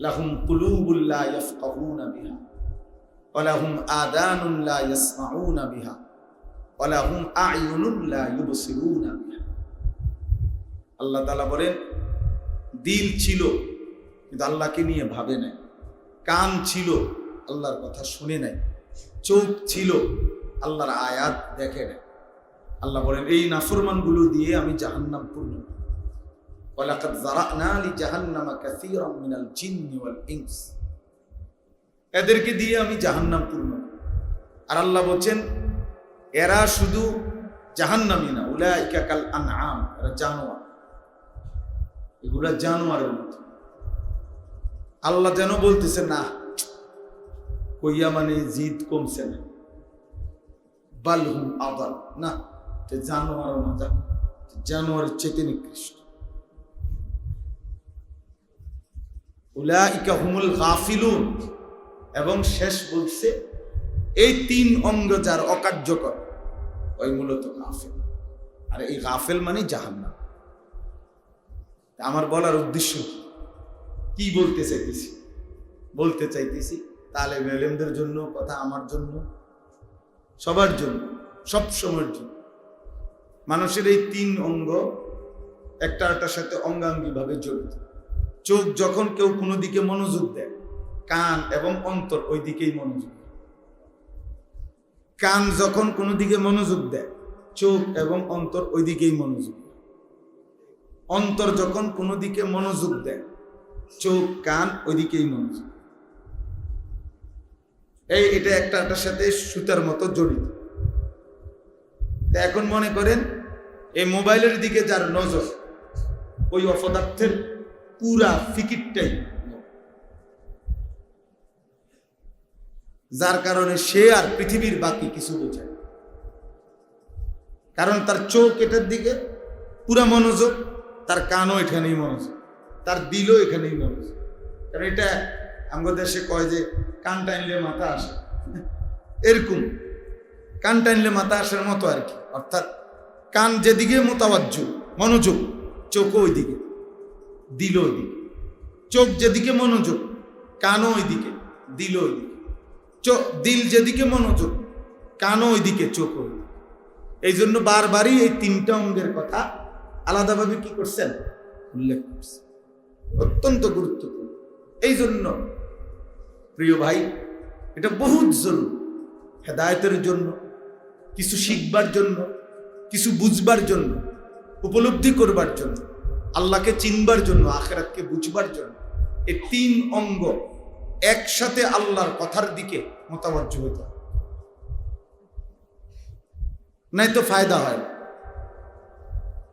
লাহুম কুলুবুল লা ইয়াফকাহুনা বিহা ওয়া লাহুম আযানুন লা ইয়াসমাউনা বিহা ওয়া লাহুম আ'য়ুনুন লা ইউবসিরুনা বিহা। আল্লাহ তাআলা বলেন, দিল ছিল কিন্তু আল্লাহকে নিয়ে ভাবে নাই, কান ছিল আল্লাহর কথা শুনে নাই, চোখ ছিল আল্লাহর আয়াত দেখে নাই। আল্লাহ বলেন, এই নাফরমানগুলো দিয়ে আমি জাহান্নাম পূর্ণ। ওয়ালাকাদ যারানা লি জাহান্নামা কাসীরাম মিনাল জিন্নি ওয়াল ইনস। এদেরকে দিয়ে আমি জাহান্নাম পূর্ণ। আর আল্লাহ বলেন, এরা শুধু জাহান্নামী না, উলাইকা কাল আনআম, এরা জানোয়ার, এগুলা জানোয়ারের মতো। আল্লাহ যেন বলতেছে না, কইয়া মানে জিদ কমছে না, বাল হুম আদাল, না জানোয়ারও না, জানোয়ারের চেয়ে নিকৃষ্ট। উলাইকা হুমুল গাফিলুন। এবং শেষ বলছে, এই তিন অঙ্গ যার অকার্যকর ওই মূলত গাফেল। আর এই গাফেল মানে জাহান্নাম। আমার বলার উদ্দেশ্য কি বলতে চাইতেছি? বলতে চাইতেছি তালেবে ইলমদের জন্য কথা, আমার জন্য, সবার জন্য, সব সময়ের জন্য। মানুষের এই তিন অঙ্গ একটার সাথে অঙ্গাঙ্গি ভাবে জড়িত। চোখ যখন কেউ কোনো দিকে মনোযোগ দেয়, কান এবং অন্তর ওই দিকেই মনোযোগ। কান যখন কোনো দিকে মনোযোগ দেয়, চোখ এবং অন্তর ওই দিকেই মনোযোগ। অন্তর যখন কোনো দিকে মনোযোগ দেয়, চোখ কান ওই দিকেই মনোযোগ। এটা একটার সাথে সুতার মতো জড়িত। এখন মনে করেন এই মোবাইলের দিকে যার নজর, ওই অপদার্থের পুরা ফিকিরটাই, যার কারণে সে আর পৃথিবীর বাকি কিছু বোঝায়। কারণ তার চোখ এটার দিকে পুরা মনোযোগ, তার কানও এখানেই মনোযোগ, তার দিলও এখানেই মনোযোগ। কারণ এটা আমাদের দেশে কয় যে কান টাইনলে মাথা আসে, এরকম কান টাইনলে মাথা আসার মতো আর কি। অর্থাৎ কান যেদিকে মোতাবাজ্জু মনোযোগ, চোখও ওই দিকে, দিলও ওই দিকে। চোখ যেদিকে মনোযোগ, কানও ওই দিকে, দিলও ওই দিকে। দিল যেদিকে মনোযোগ, কানও ওই দিকে, চোখও ওই দিকে। এই জন্য বারবারই এই তিনটা অঙ্গের কথা আলাদাভাবে কি করছেন? উল্লেখ করছেন। অত্যন্ত গুরুত্বপূর্ণ। এই জন্য প্রিয় ভাই, এটা বহুত জরুরি হেদায়েতের জন্য, কিছু শিখবার জন্য, কিছু বুঝবার জন্য, উপলব্ধি করবার জন্য, আল্লাহকে চিনবার জন্য, আখিরাতকে বুঝবার জন্য। এই তিন অঙ্গ একসাথে আল্লাহর কথার দিকে মোতাবজ্জ হতে হয়, নাই তো ফায়দা হয় না,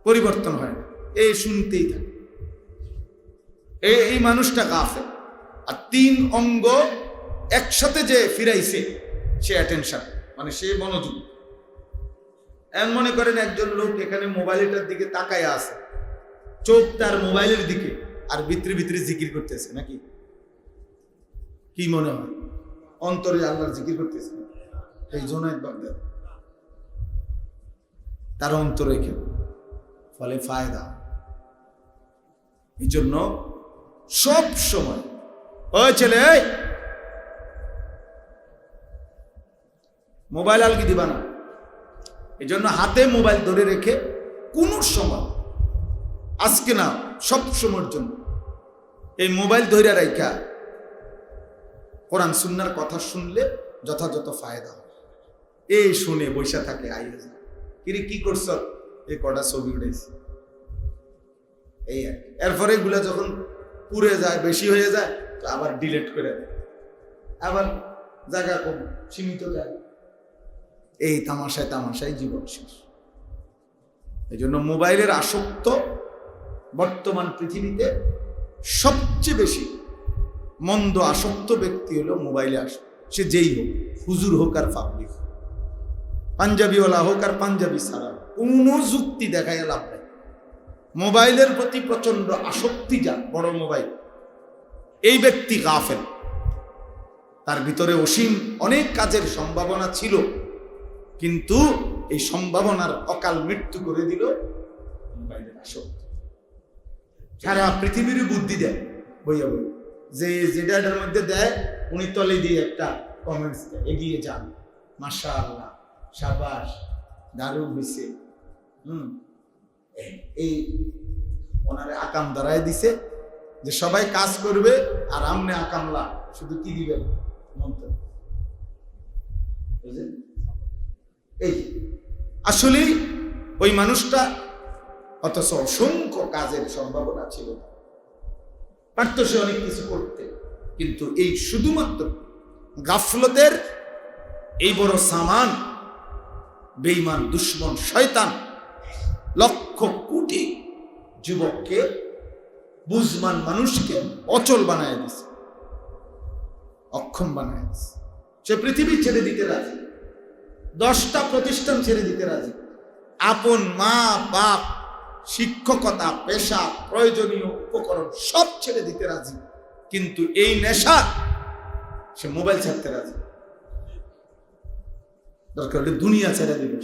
পরিবর্তন হয় না, এই শুনতেই থাকে। এই মানুষটা গাফেল। আর তিন অঙ্গ একসাথে যে ফিরাইছে, সে অ্যাটেনশন, মানে সে মনোযোগ। এমন মনে করেন একজন লোক এখানে মোবাইলটার দিকে তাকায় আছে, চোখ তার মোবাইলের দিকে, আর ভিতরে ভিতরে জিকির করতেছে নাকি? কি মনে হয়? অন্তরে আল্লাহর জিকির করতেছে। এই জুনায়েদ বাগদাদী, তার অন্তরে কেউ, ফলে ফায়দা। এই জন্য সব সময় ওই ছেলে, মোবাইল আলগি দিবা না। এই জন্য হাতে মোবাইল ধরে রেখে কোন সময়, আজকে না সব সময়ের জন্য এই মোবাইল ধরে রাখা কোরআন সুন্নাহর কথা শুনলে যথাযথ ফায়দা হয়। এই শুনে বসে থাকে, আইয়ে যায়, কিরে কি করছ? এই কটা ছবি উঠেছে, এই এরপরে এগুলা যখন পুড়ে যায়, বেশি হয়ে যায়, তো আবার ডিলিট করে দেয়। আবার জায়গা কম, সীমিত জায়গা। এই তামাশায় তামাশায় জীবন শেষ। এই জন্য মোবাইলের আসক্ত বর্তমান পৃথিবীতে সবচেয়ে বেশি মন্দ আসক্ত ব্যক্তি হলো মোবাইলে আসক্ত। সে যেই হোক, হুজুর হোক আর পাবলিক, পাঞ্জাবিওয়ালা হোক আর পাঞ্জাবি ছাড়া, কোনো যুক্তি দেখায় লাভ নেই। মোবাইলের প্রতি প্রচন্ড আসক্তি, যা বড় মোবাইল, এই ব্যক্তি গাফেল। তার ভিতরে অসীম অনেক কাজের সম্ভাবনা ছিল, কিন্তু এই সম্ভাবনার অকাল মৃত্যু করে দিল মোবাইলের আসক্তি। সারা পৃথিবীর বুদ্ধি দেয় বইয়া বই, যে যেটার মধ্যে দেয় উনি তলে দিয়ে একটা কমেন্টস দেয়, এগিয়ে যান, মাশাআল্লাহ, শাবাশ, দারুণ হইছে। এই ওনারে আকাম দাঁড়ায় দিছে যে সবাই কাজ করবে আর আমনে আকামলা শুধু কি দিবেন মন্তব্য। বুঝলেন? এই আসলে ওই মানুষটা, অথচ অসংখ্য কাজের সম্ভাবনা ছিল, পারত সে অনেক কিছু করতে, কিন্তু এই শুধুমাত্র গাফলতের এই বড় সামান বেঈমান দুশ্মন শয়তান লক্ষ কোটি যুবককে, বুঝমান মানুষকে অচল বানায় দিছে, অক্ষম বানায় দিছে। সে পৃথিবী ছেড়ে দিতে রাজি, 10টা প্রতিষ্ঠান ছেড়ে দিতে রাজি, আপন মা বাপ, শিক্ষকতা, পেশা, প্রয়োজনীয় উপকরণ সব ছেড়ে দিতে রাজি, কিন্তু এই নেশা সে মোবাইল ছাড়তে রাজি। দরকার হলে দুনিয়া ছেড়ে দিবে,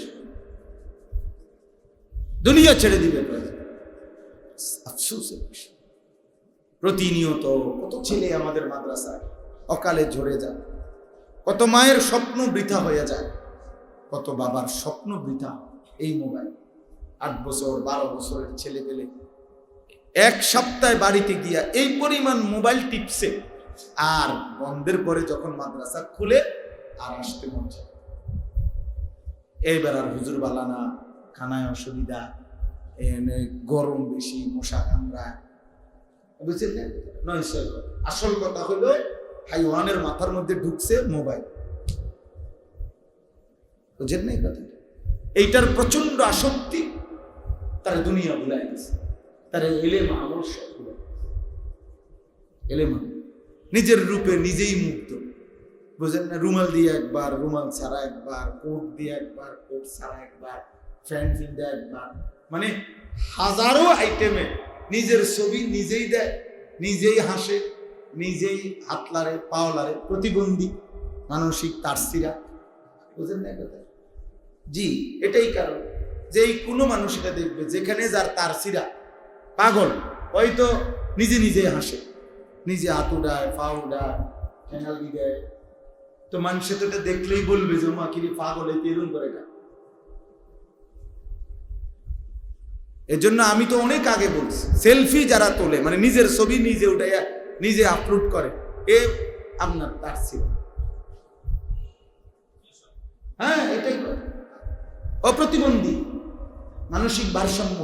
দুনিয়া ছেড়ে দিবে। আফসোসের বিষয়, প্রতিনিয়ত কত ছেলে আমাদের মাদ্রাসায় অকালে ঝরে যায়, কত মায়ের স্বপ্ন বৃথা হয়ে যায়, কত বাবার স্বপ্ন বৃথা। এই মোবাইল 8 বছর 12 বছরের ছেলে পেলে এক সপ্তাহে বাড়িতে গিয়া এই পরিমাণ মোবাইল টিপসে, আর বন্ধের পরে যখন মাদ্রাসা খুলে আর আসতে মন চায়। এইবার আর হুজুর বালানা, খানায় অসুবিধা, গরম বেশি, মশা কামড়ায়, বুঝলেন? নয়, আসল কথা হলো হাইওয়ানের মাথার মধ্যে ঢুকছে মোবাইল। বুঝলেন না এই কথা? এইটার প্রচন্ড আসক্তি তার দুনিয়া ভুলাই গেছে, তার এলেম আমল সব ভুলাই গেছে। এলেম নিজের রূপে নিজেই মুক্ত, বুঝলেন না? রুমাল দিয়ে একবার, রুমাল ছাড়া একবার, কোট দিয়ে একবার, কোট ছাড়া একবার, ফ্যান ফিন্দা একবার, মানে হাজারো আইটেমে নিজের ছবি নিজেই দেয়, নিজেই হাসে, নিজেই হাতলারে পাওলারে, প্রতিবন্ধী মানসিক তারসিরা। বুঝলেন না কথা? জি, এটাই কারণ যে এই কোনো মানুষ এটা দেখবে যেখানে যার তারসিরা পাগল, হয়তো নিজে নিজে হাসে, নিজে হাত উড়ায়, পা উড়ায়, ঠেঙালি দেয়, তো মানুষে তো এটা দেখলেই বলবে যে মা কিরে পাগল, এই তেরুন করে না। এজন্য আমি তো অনেক আগে বলছি, সেলফি যারা তোলে, মানে নিজের ছবি নিজে উঠাইয়া নিজে আপলোড করে, এ আপনার তারসিরা। হ্যাঁ, এটাই অপ্রতিবন্ধী, মানসিক ভারসাম্য,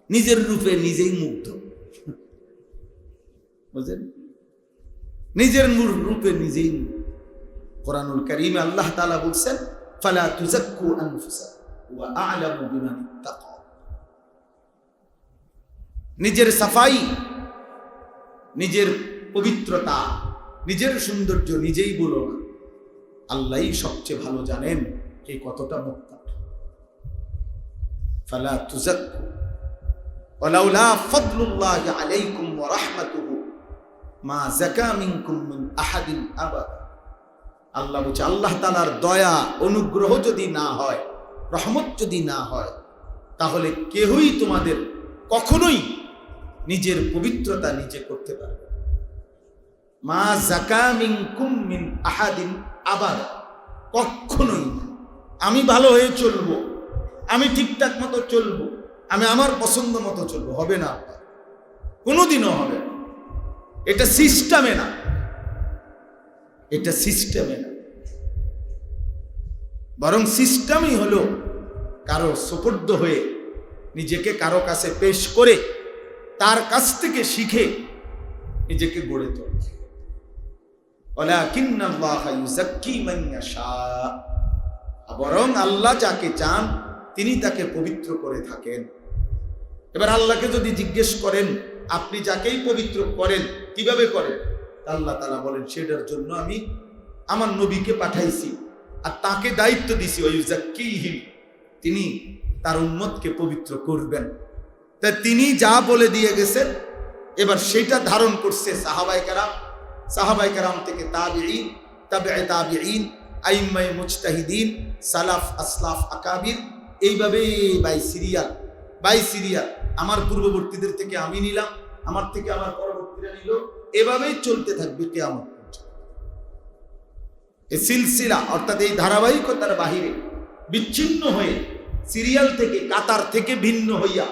নিজের রূপে নিজেই মুগ্ধ। বুঝলেন? নিজের রূপে নিজেই। কোরআনুল কারীমে আল্লাহ তাআলা বলছেন, ফালা তুযাক্কু আনফুসাকুম ওয়া আ'লামু বিমান ইত্তাকা। নিজের সাফাই, নিজের পবিত্রতা, নিজের সৌন্দর্য নিজেই বলো না, আল্লাহই সবচেয়ে ভালো জানেন কে কতটা মুত্তাকি। ফালা তুযাক্কু ওয়ালাউলা ফাদলুল্লাহি আলাইকুম ওয়া রাহমাতুহু মা যাকা মিনকুম মিন আহাদিন আবাদা। আল্লাহ বলছে, আল্লাহ তাআলার দয়া অনুগ্রহ যদি না হয়, রহমত যদি না হয়, তাহলে কেউই তোমাদের কখনোই নিজের পবিত্রতা নিজে করতে পারবে। মা যাকা মিনকুম মিন আহাদিন আবাদা, কখনোই। আমি ভালো হয়ে চলবো, আমি ঠিকঠাক মতো চলবো, আমি আমার পছন্দ মতো চলবো, হবে না, কোনোদিনও হবে না। এটা সিস্টেমে না, এটা সিস্টেমে না, বরং সিস্টেমই হলো কারো সুপুর্দ হয়ে নিজেকে কারো কাছে পেশ করে তার কাছ থেকে শিখে নিজেকে গড়ে তোলে। ওয়ালাকিন্নাল্লাহা ইউযাক্কি মান ইয়াশা, বরং আল্লাহ যাকে চান তিনি তাকে পবিত্র করে থাকেন। এবার আল্লাহকে যদি জিজ্ঞেস করেন আপনি যাকেই পবিত্র করেন কিভাবে করেন, আল্লাহ তাআলা বলেন সেটার জন্য আমি আমার নবীকে পাঠাইছি আর তাকে দায়িত্ব দিছি ওয়ায়ুযাক্কিহিম, তিনি তার উম্মতকে পবিত্র করবেন। তাই তিনি যা বলে দিয়ে গেছেন এবার সেটা ধারণ করছে সাহাবায়ে কেরাম থেকে তাবিঈন, তাবিঈ তাবিঈন, আইম্মায়ে মুজতাহিদিন, সালাফ আসলাফ আকাবির, এইভাবে বাই সিরিয়াল আমার পূর্ববর্তীদের থেকে আমি নিলাম, আমার থেকে আমার পরবর্তীরা নিল, এভাবেই চলতে থাকবে কিয়ামত পর্যন্ত। এই সিলসিলা অর্থাৎ এই ধারাবাহিকতার বাহিরে বিচ্ছিন্ন হয়ে, সিরিয়াল থেকে কাতার থেকে ভিন্ন হইয়া,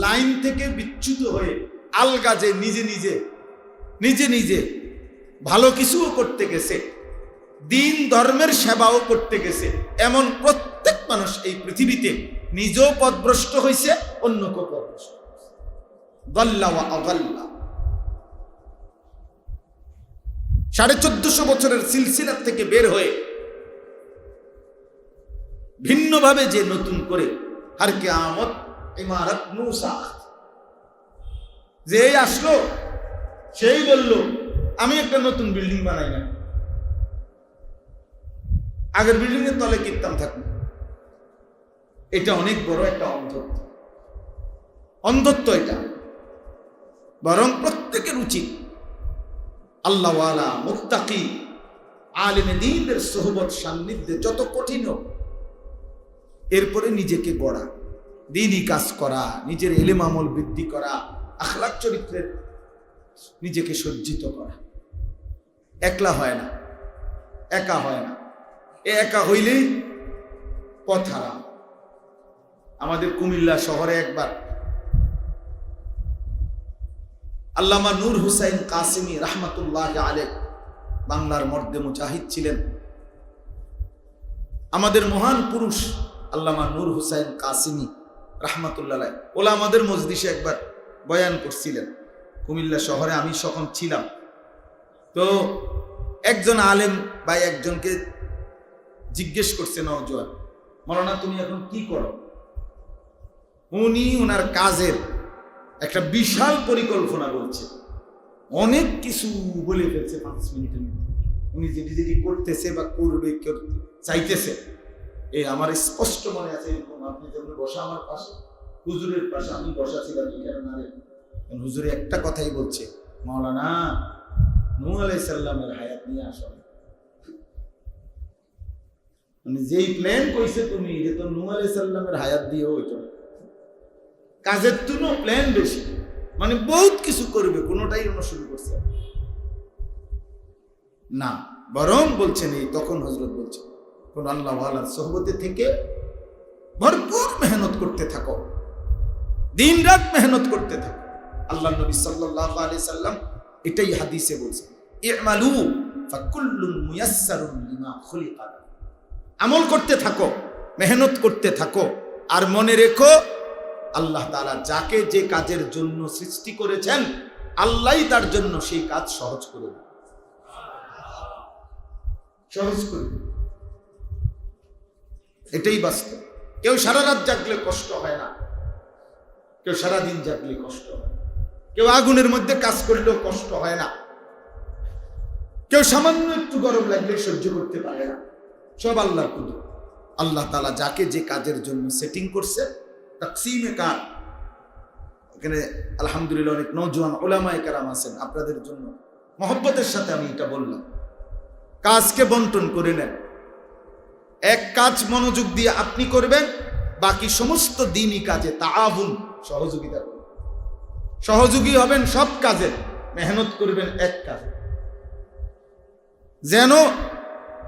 লাইন থেকে বিচ্যুত হয়ে আলগা যে নিজে নিজে ভালো কিছুও করতে গেছে, দিন ধর্মের সেবাও করতে গেছে, এমন প্রত্যেক মানুষ এই পৃথিবীতে নিজেও পথভ্রষ্ট হয়েছে, অন্যকেও পথভ্রষ্ট হয়েছে। দাল্লা ওয়া আদাল্লা। 1450 বছরের সিলসিলার থেকে বের হয়ে ভিন্নভাবে যে নতুন করে হার কিয়ামত ইমারত মুসা, যে আসলো সেই বলল আমি একটা নতুন বিল্ডিং বানাই না, আগের বিল্ডিং এর তলে কীর্তন থাকবে। এটা অনেক বড় একটা অন্ধত্ব এটা। বরং প্রত্যেকের উচিত আল্লাহওয়ালা মুত্তাকি আলেমে দ্বীনের সোহবত সান্নিধ্যে যত কঠিন হোক, এরপরে নিজেকে গড়া, দ্বীনি কাজ করা, নিজের ইলম আমল বৃদ্ধি করা, আখলাক চরিত্রের নিজেকে সজ্জিত করা। একলা হয় না, একা হয় না, একা হইলেই পথ হারাম। আমাদের কুমিল্লা শহরে একবার আল্লামা নূর হুসাইন কাসিমি রাহমাতুল্লাহ আলাইহ, বাংলার মর্দে মুজাহিদ ছিলেন, আমাদের মহান পুরুষ আল্লামা নূর হুসাইন কাসিমি রাহমাতুল্লাহ আলাইহ ওলামাদের মজলিসে একবার বয়ান করছিলেন কুমিল্লা শহরে। আমি তখন ছিলাম। তো একজন আলেম ভাই একজনকে জিজ্ঞেস করছে, নওজোয়ান, মাওলানা তুমি এখন কি করো? উনি ওনার কাজের একটা বিশাল পরিকল্পনা বলছে, অনেক কিছু বলে ফেলছে 5 মিনিটের মধ্যে। উনি যেটি করতেছে বা করবে চাইতেছে, এই আমার স্পষ্ট মনে আছে। আপনি যখন বসা আমার পাশে, হুজুরের পাশে আমি বসা ছিলাম, হুজুরে একটা কথাই বলছে, মাওলানা নূহ আলাইহিস সালামের হায়াত নিয়ে আসো। মানে যেই প্ল্যান কইছে তুমি, এটা তো নূহ আলাইহিস সালামের হায়াত দিয়ে হইতো। কাজের তুনো প্ল্যান বেশি, মানে বহুত কিছু করবে, কোনোটাই শুরু করছে না। বরং বলছেন এই তখন হযরত বলছেন, কোন আল্লাহ ওয়ালার সোহবতে থেকে ভরপুর মেহনত করতে থাকো, দিন রাত মেহনত করতে থাকো। আল্লাহ নবী সাল্লাল্লাহু আলাইহি সাল্লাম এটাই হাদিসে বলছেন, ইমালু ফাকুল্লুন মুয়াসসারুন লিমা খুলিকা। আমল করতে থাকো, মেহনত করতে থাকো, আর মনে রেখো আল্লাহ তাআলা যাকে যে কাজের জন্য সৃষ্টি করেছেন, আল্লাহই তার জন্য সেই কাজ সহজ করে দেবে, সহজ করে দেবে। এটাই বাস্তব। কেউ সারা রাত জাগলে কষ্ট হয় না, কেউ সারাদিন জাগলে কষ্ট হয়, কেউ আগুনের মধ্যে কাজ করলেও কষ্ট হয় না, কেউ সামান্য একটু গরম লাগলে সহ্য করতে পারে না। সব আল্লাহর কুদরত। আল্লাহ তাআলা যাকে যে কাজের জন্য সেটিং করছে, তাকসিমে কাজ। এখানে আলহামদুলিল্লাহ অনেক নওজোয়ান উলামায়ে কেরাম আছেন, আপনাদের জন্য মহব্বতের সাথে আমি এটা বললাম, কাজকে বন্টন করে নেন। এক কাজ মনোযোগ দিয়ে আপনি করবেন, বাকি সমস্ত দ্বীনি কাজে তাআবুন, সহযোগিতা করবেন, সহযোগী হবেন সব কাজে, মেহনত করবেন এক কাজে। যেন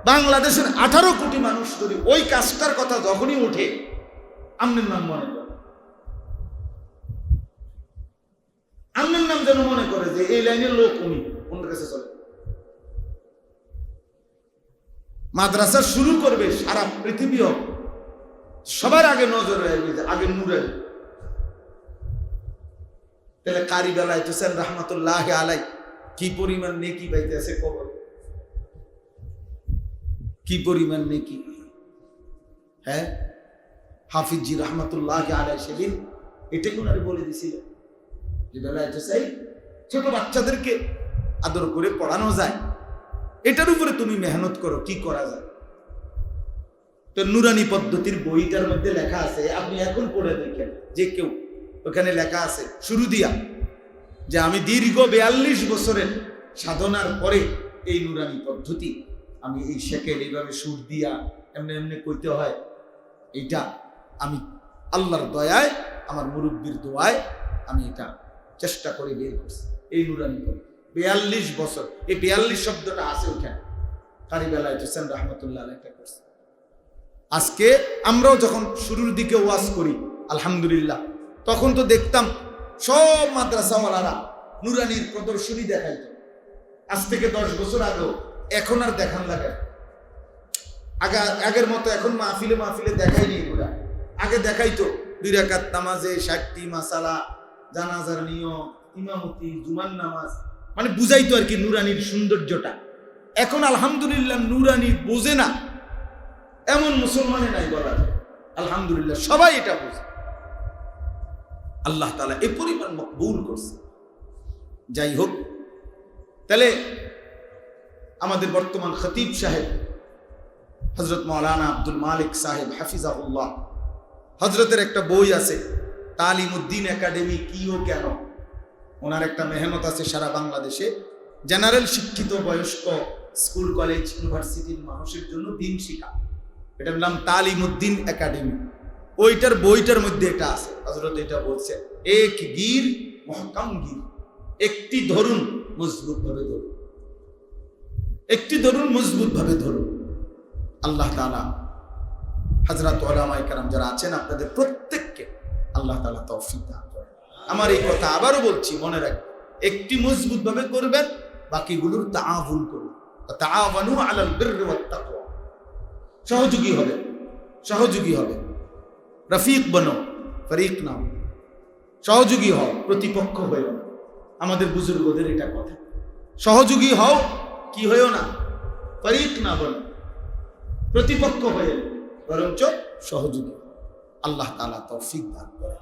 বাংলাদেশের 18 কোটি মানুষ যদি ওই কাজটার কথা যখনই ওঠে আমনের নাম মনে করে, আমনের নাম যেন মনে করে যে এই লাইনের লোক উনি, ওনার কাছে চলে। মাদ্রাসা শুরু করবে সারা পৃথিবী, সবার আগে নজর আগে নূরের। তাহলে কারি বেলায় হোসেন রহমতুল্লাহ আলাই কি পরিমাণ নেকি পাইতেছে কবর। কি পরিমাণ নেকি। হ্যাঁ, হাফিজি রহমতুল্লাহ আলাইহি সেদিন এটাই ওনারে বলে দিছিল যে বেলায়েতে চাই ছোট বাচ্চাদেরকে আদর করে পড়ানো যায়, এটার উপরে তুমি মেহনত করো, কি করা যায়। তো নুরানি পদ্ধতির বইটার মধ্যে লেখা আছে, আপনি এখন পড়ে দেখেন যে কেউ, ওখানে লেখা আছে শুরু দিয়া যে আমি দীর্ঘ 42 বছরের সাধনার পরে এই নুরানি পদ্ধতি, আমি এই শেকেল এইভাবে সুর দিয়া এমনি এমনি কইতে হয়, এইটা আমি আল্লাহর দয়ায়, আমার মুরব্বীর দোয়ায় আমি এটা চেষ্টা করে বের করছি। এই নুরানি পদ্ধতি 42 বছর, এই 42 শব্দটা আছে ওখানে, কারি বেলায়েত হোসেন রহমতুল্লাহ আলাইহি করছে। আজকে আমরাও যখন শুরুর দিকে ওয়াজ করি আলহামদুলিল্লাহ, তখন তো দেখতাম সব মাদ্রাসাওয়ালারা নুরানির প্রদর্শনী দেখাইত। আজ থেকে 10 বছর আগেও, এখন আর দেখান লাগে আগের মতো এখন মাহফিলে মাহফিলে দেখাইনি এগুলা। আগে দেখাইতো 2 রাকাত নামাজে 60টি মাসালা, জানাজার নিয়ম, ইমামতি, জুমার নামাজ, মানে বুঝাইতো আর কি নুরানির সৌন্দর্যটা। এখন আলহামদুলিল্লাহ নুরানি বোঝে না এমন মুসলমানে নাই বলা যায়। আলহামদুলিল্লাহ সবাই এটা বোঝে। আল্লাহ তাআলা এই পরিমাণ মকবুল করছে। যাই হোক, তাহলে আমাদের বর্তমান খতিব সাহেব হযরত মাওলানা আব্দুল মালিক সাহেব হাফিজাহুল্লাহ, হযরতের একটা বই আছে তালিমউদ্দিন একাডেমি কি ও কেন। ওনার একটা মেহনত আছে সারা বাংলাদেশে জেনারেল শিক্ষিত বয়স্ক স্কুল কলেজ ইউনিভার্সিটির মানুষের জন্য দিন শিক্ষা, এটার নাম তালিমউদ্দিন একাডেমি। ওইটার বইটার মধ্যে এটা আছে। হযরত এটা বলছে, এক গির মহকাম গির, একটি ধরুন মজবুত ভাবে ধরুন, একটি ধরুন মজবুত ভাবে ধরুন। আল্লাহ তাআলা হযরত উলামায়ে কেরাম যারা আছেন আপনাদের প্রত্যেককে আল্লাহ তাআলা তৌফিক দান করেন। আমার এই কথা আবারও বলছি, মনে রাখবেন, একটি মজবুত ভাবে করবেন, বাকিগুলোর তাআউন করুন। তাআওয়ানু আলাল বিররি ওয়াত তাকওয়া, সহযোগী হবে, সহযোগী হবে, রফিক বনো, ফরিক নাও, সহযোগী হও, প্রতিপক্ষ হয়েও না। আমাদের বুজুর্গদের এটা কথা, সহযোগী হও, কি হয়েও না, ফরিক না বনো, প্রতিপক্ষ হয়ে, বরঞ্চ সহযোগী। আল্লাহ তাআলা তৌফিক দান করেন।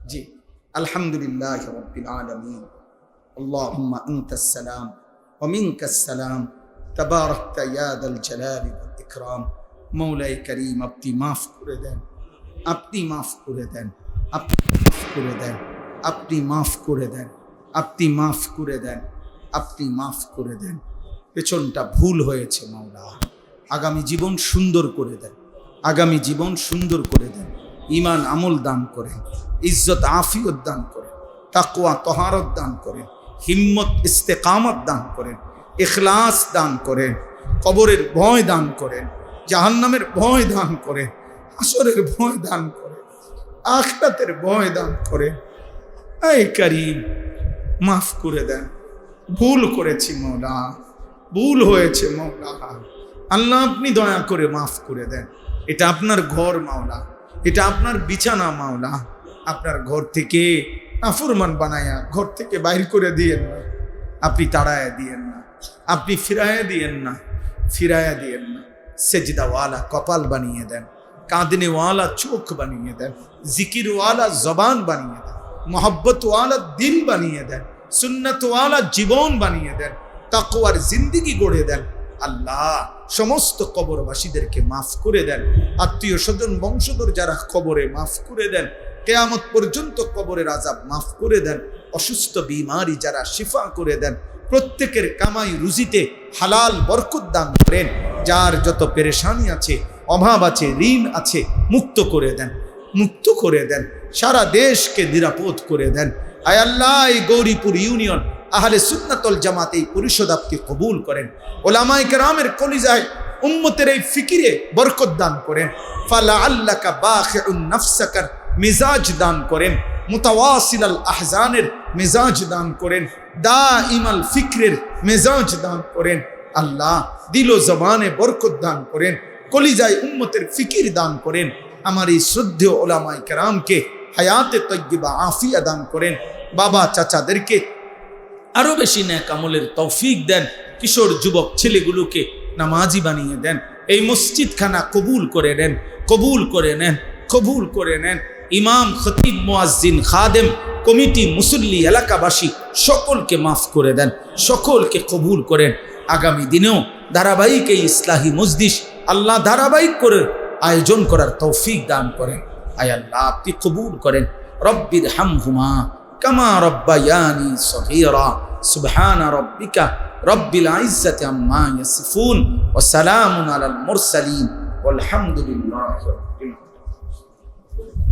জি, আলহামদুলিল্লাহি রাব্বিল আলামিন। আল্লাহুম্মা আনতাস সালাম ওয়া মিনকাস সালাম, তাবারাকতা ইয়া যাল জালালি ওয়াল ইকরাম। মওলাই করিম, আপনি মাফ করে দেন, আপনি মাফ করে দেন, আপনি মাফ করে দেন, আপনি মাফ করে দেন, আপনি মাফ করে দেন, আপনি মাফ করে দেন। পেছনটা ভুল হয়েছে মাওলা, আগামী জীবন সুন্দর করে দেন, আগামী জীবন সুন্দর করে দেন। ঈমান আমল দান করেন, ইজ্জত আফিয়ত দান করেন, তাকওয়া তহারত দান করেন, হিম্মত ইস্তেকামত দান করেন, ইখলাস দান করেন, কবরের ভয় দান করেন, জাহান্নামের ভয় দান করেন, হাসরের ভয় দান করেন, আখিরাতের ভয় দান করেন। এই করিম, মাফ করে দেন, ভুল করেছি মাওলা, ভুল হয়েছে মাওলা। আল্লাহ আপনি দয়া করে মাফ করে দেন। এটা আপনার ঘর মাওলা, এটা আপনার বিছানা মাওলা। আপনার ঘর থেকে নাফরমান বানায়া ঘর থেকে বাইর করে দিয়েন না, আপনি তাড়ায়া দিয়েন না, আপনি ফিরায়া দিয়েন না, ফিরায়া দিয়েন না। সেজদাওয়ালা কপাল বানিয়ে দেন, কাঁদনেওয়ালা চোখ বানিয়ে দেন, জিকিরওয়ালা জবান বানিয়ে দেন, মোহব্বতওয়ালা দিল বানিয়ে দেন, সুন্নতওয়ালা জীবন বানিয়ে দেন, তাকওয়ার জিন্দেগি গড়ে দেন। আল্লাহ সমস্ত কবরবাসীদেরকে মাফ করে দেন, আত্মীয় স্বজন বংশধর যারা কবরে মাফ করে দেন, কিয়ামত পর্যন্ত কবরের আযাব মাফ করে দেন, অসুস্থ বিমারি যারা শিফা করে দেন, প্রত্যেকের কামাই রুজিতে হালাল বরকত দান করেন, যার যত পেরেশানি আছে, অভাব আছে, ঋণ আছে, মুক্ত করে দেন, মুক্ত করে দেন, সারা দেশকে নিরাপদ করে দেন। আয় আল্লাহ, এই গৌরীপুর ইউনিয়ন আহলে সুন্নাত ওয়াল জামাত এই পরিষদ আপনি কবুল করেন। উলামায়ে কেরামের কলিজায় উম্মতের এই ফিকিরে বরকত দান করেন। ফালা আল্লাকা বাখিউন নাফসাকার মিজাজ দান করেন, মুতাওয়াসিলাল আহজানের মেজাজ দান করেন, দাইমাল ফিকরের মেজাজ দান করেন। আল্লাহ দিল ও জবানে বরকত দান করেন, কলিজায় উম্মতের ফিকির দান করেন। আমার এই শ্রদ্ধেয় উলামায়ে কেরামকে হায়াতে তয়্যিবা আফিয়া দান করেন। বাবা চাচাদেরকে আরো বেশি নেক আমলের তৌফিক দেন। কিশোর যুবক ছেলেগুলোকে নামাজি বানিয়ে দেন, এই মসজিদখানা কবুল করে নেন, কবুল করে নেন, কবুল করে নেন। ইমাম, খতিব, মুয়াজ্জিন, খাদেম, কমিটি, মুসল্লি, এলাকাবাসী সকলকে মাফ করে দেন, সকলকে কবুল করেন। আগামী দিনেও ধারাবাহিক এই ইসলাহি মজলিস আল্লাহ ধারাবাহিক করে আয়োজন করার তৌফিক দান করেন। আয় আল্লাহ, আপনি কবুল করেন। রব্বির হামহুমা কামা রব্বায়ানি সগীরা। সুবহান রব্বিকা রব্বিল ইজ্জাতি আম্মা ইয়াসিফুন ওয়া সালামুন আলাল মুরসালিন ওয়ালহামদুলিল্লাহি রাব্বিল আলামিন।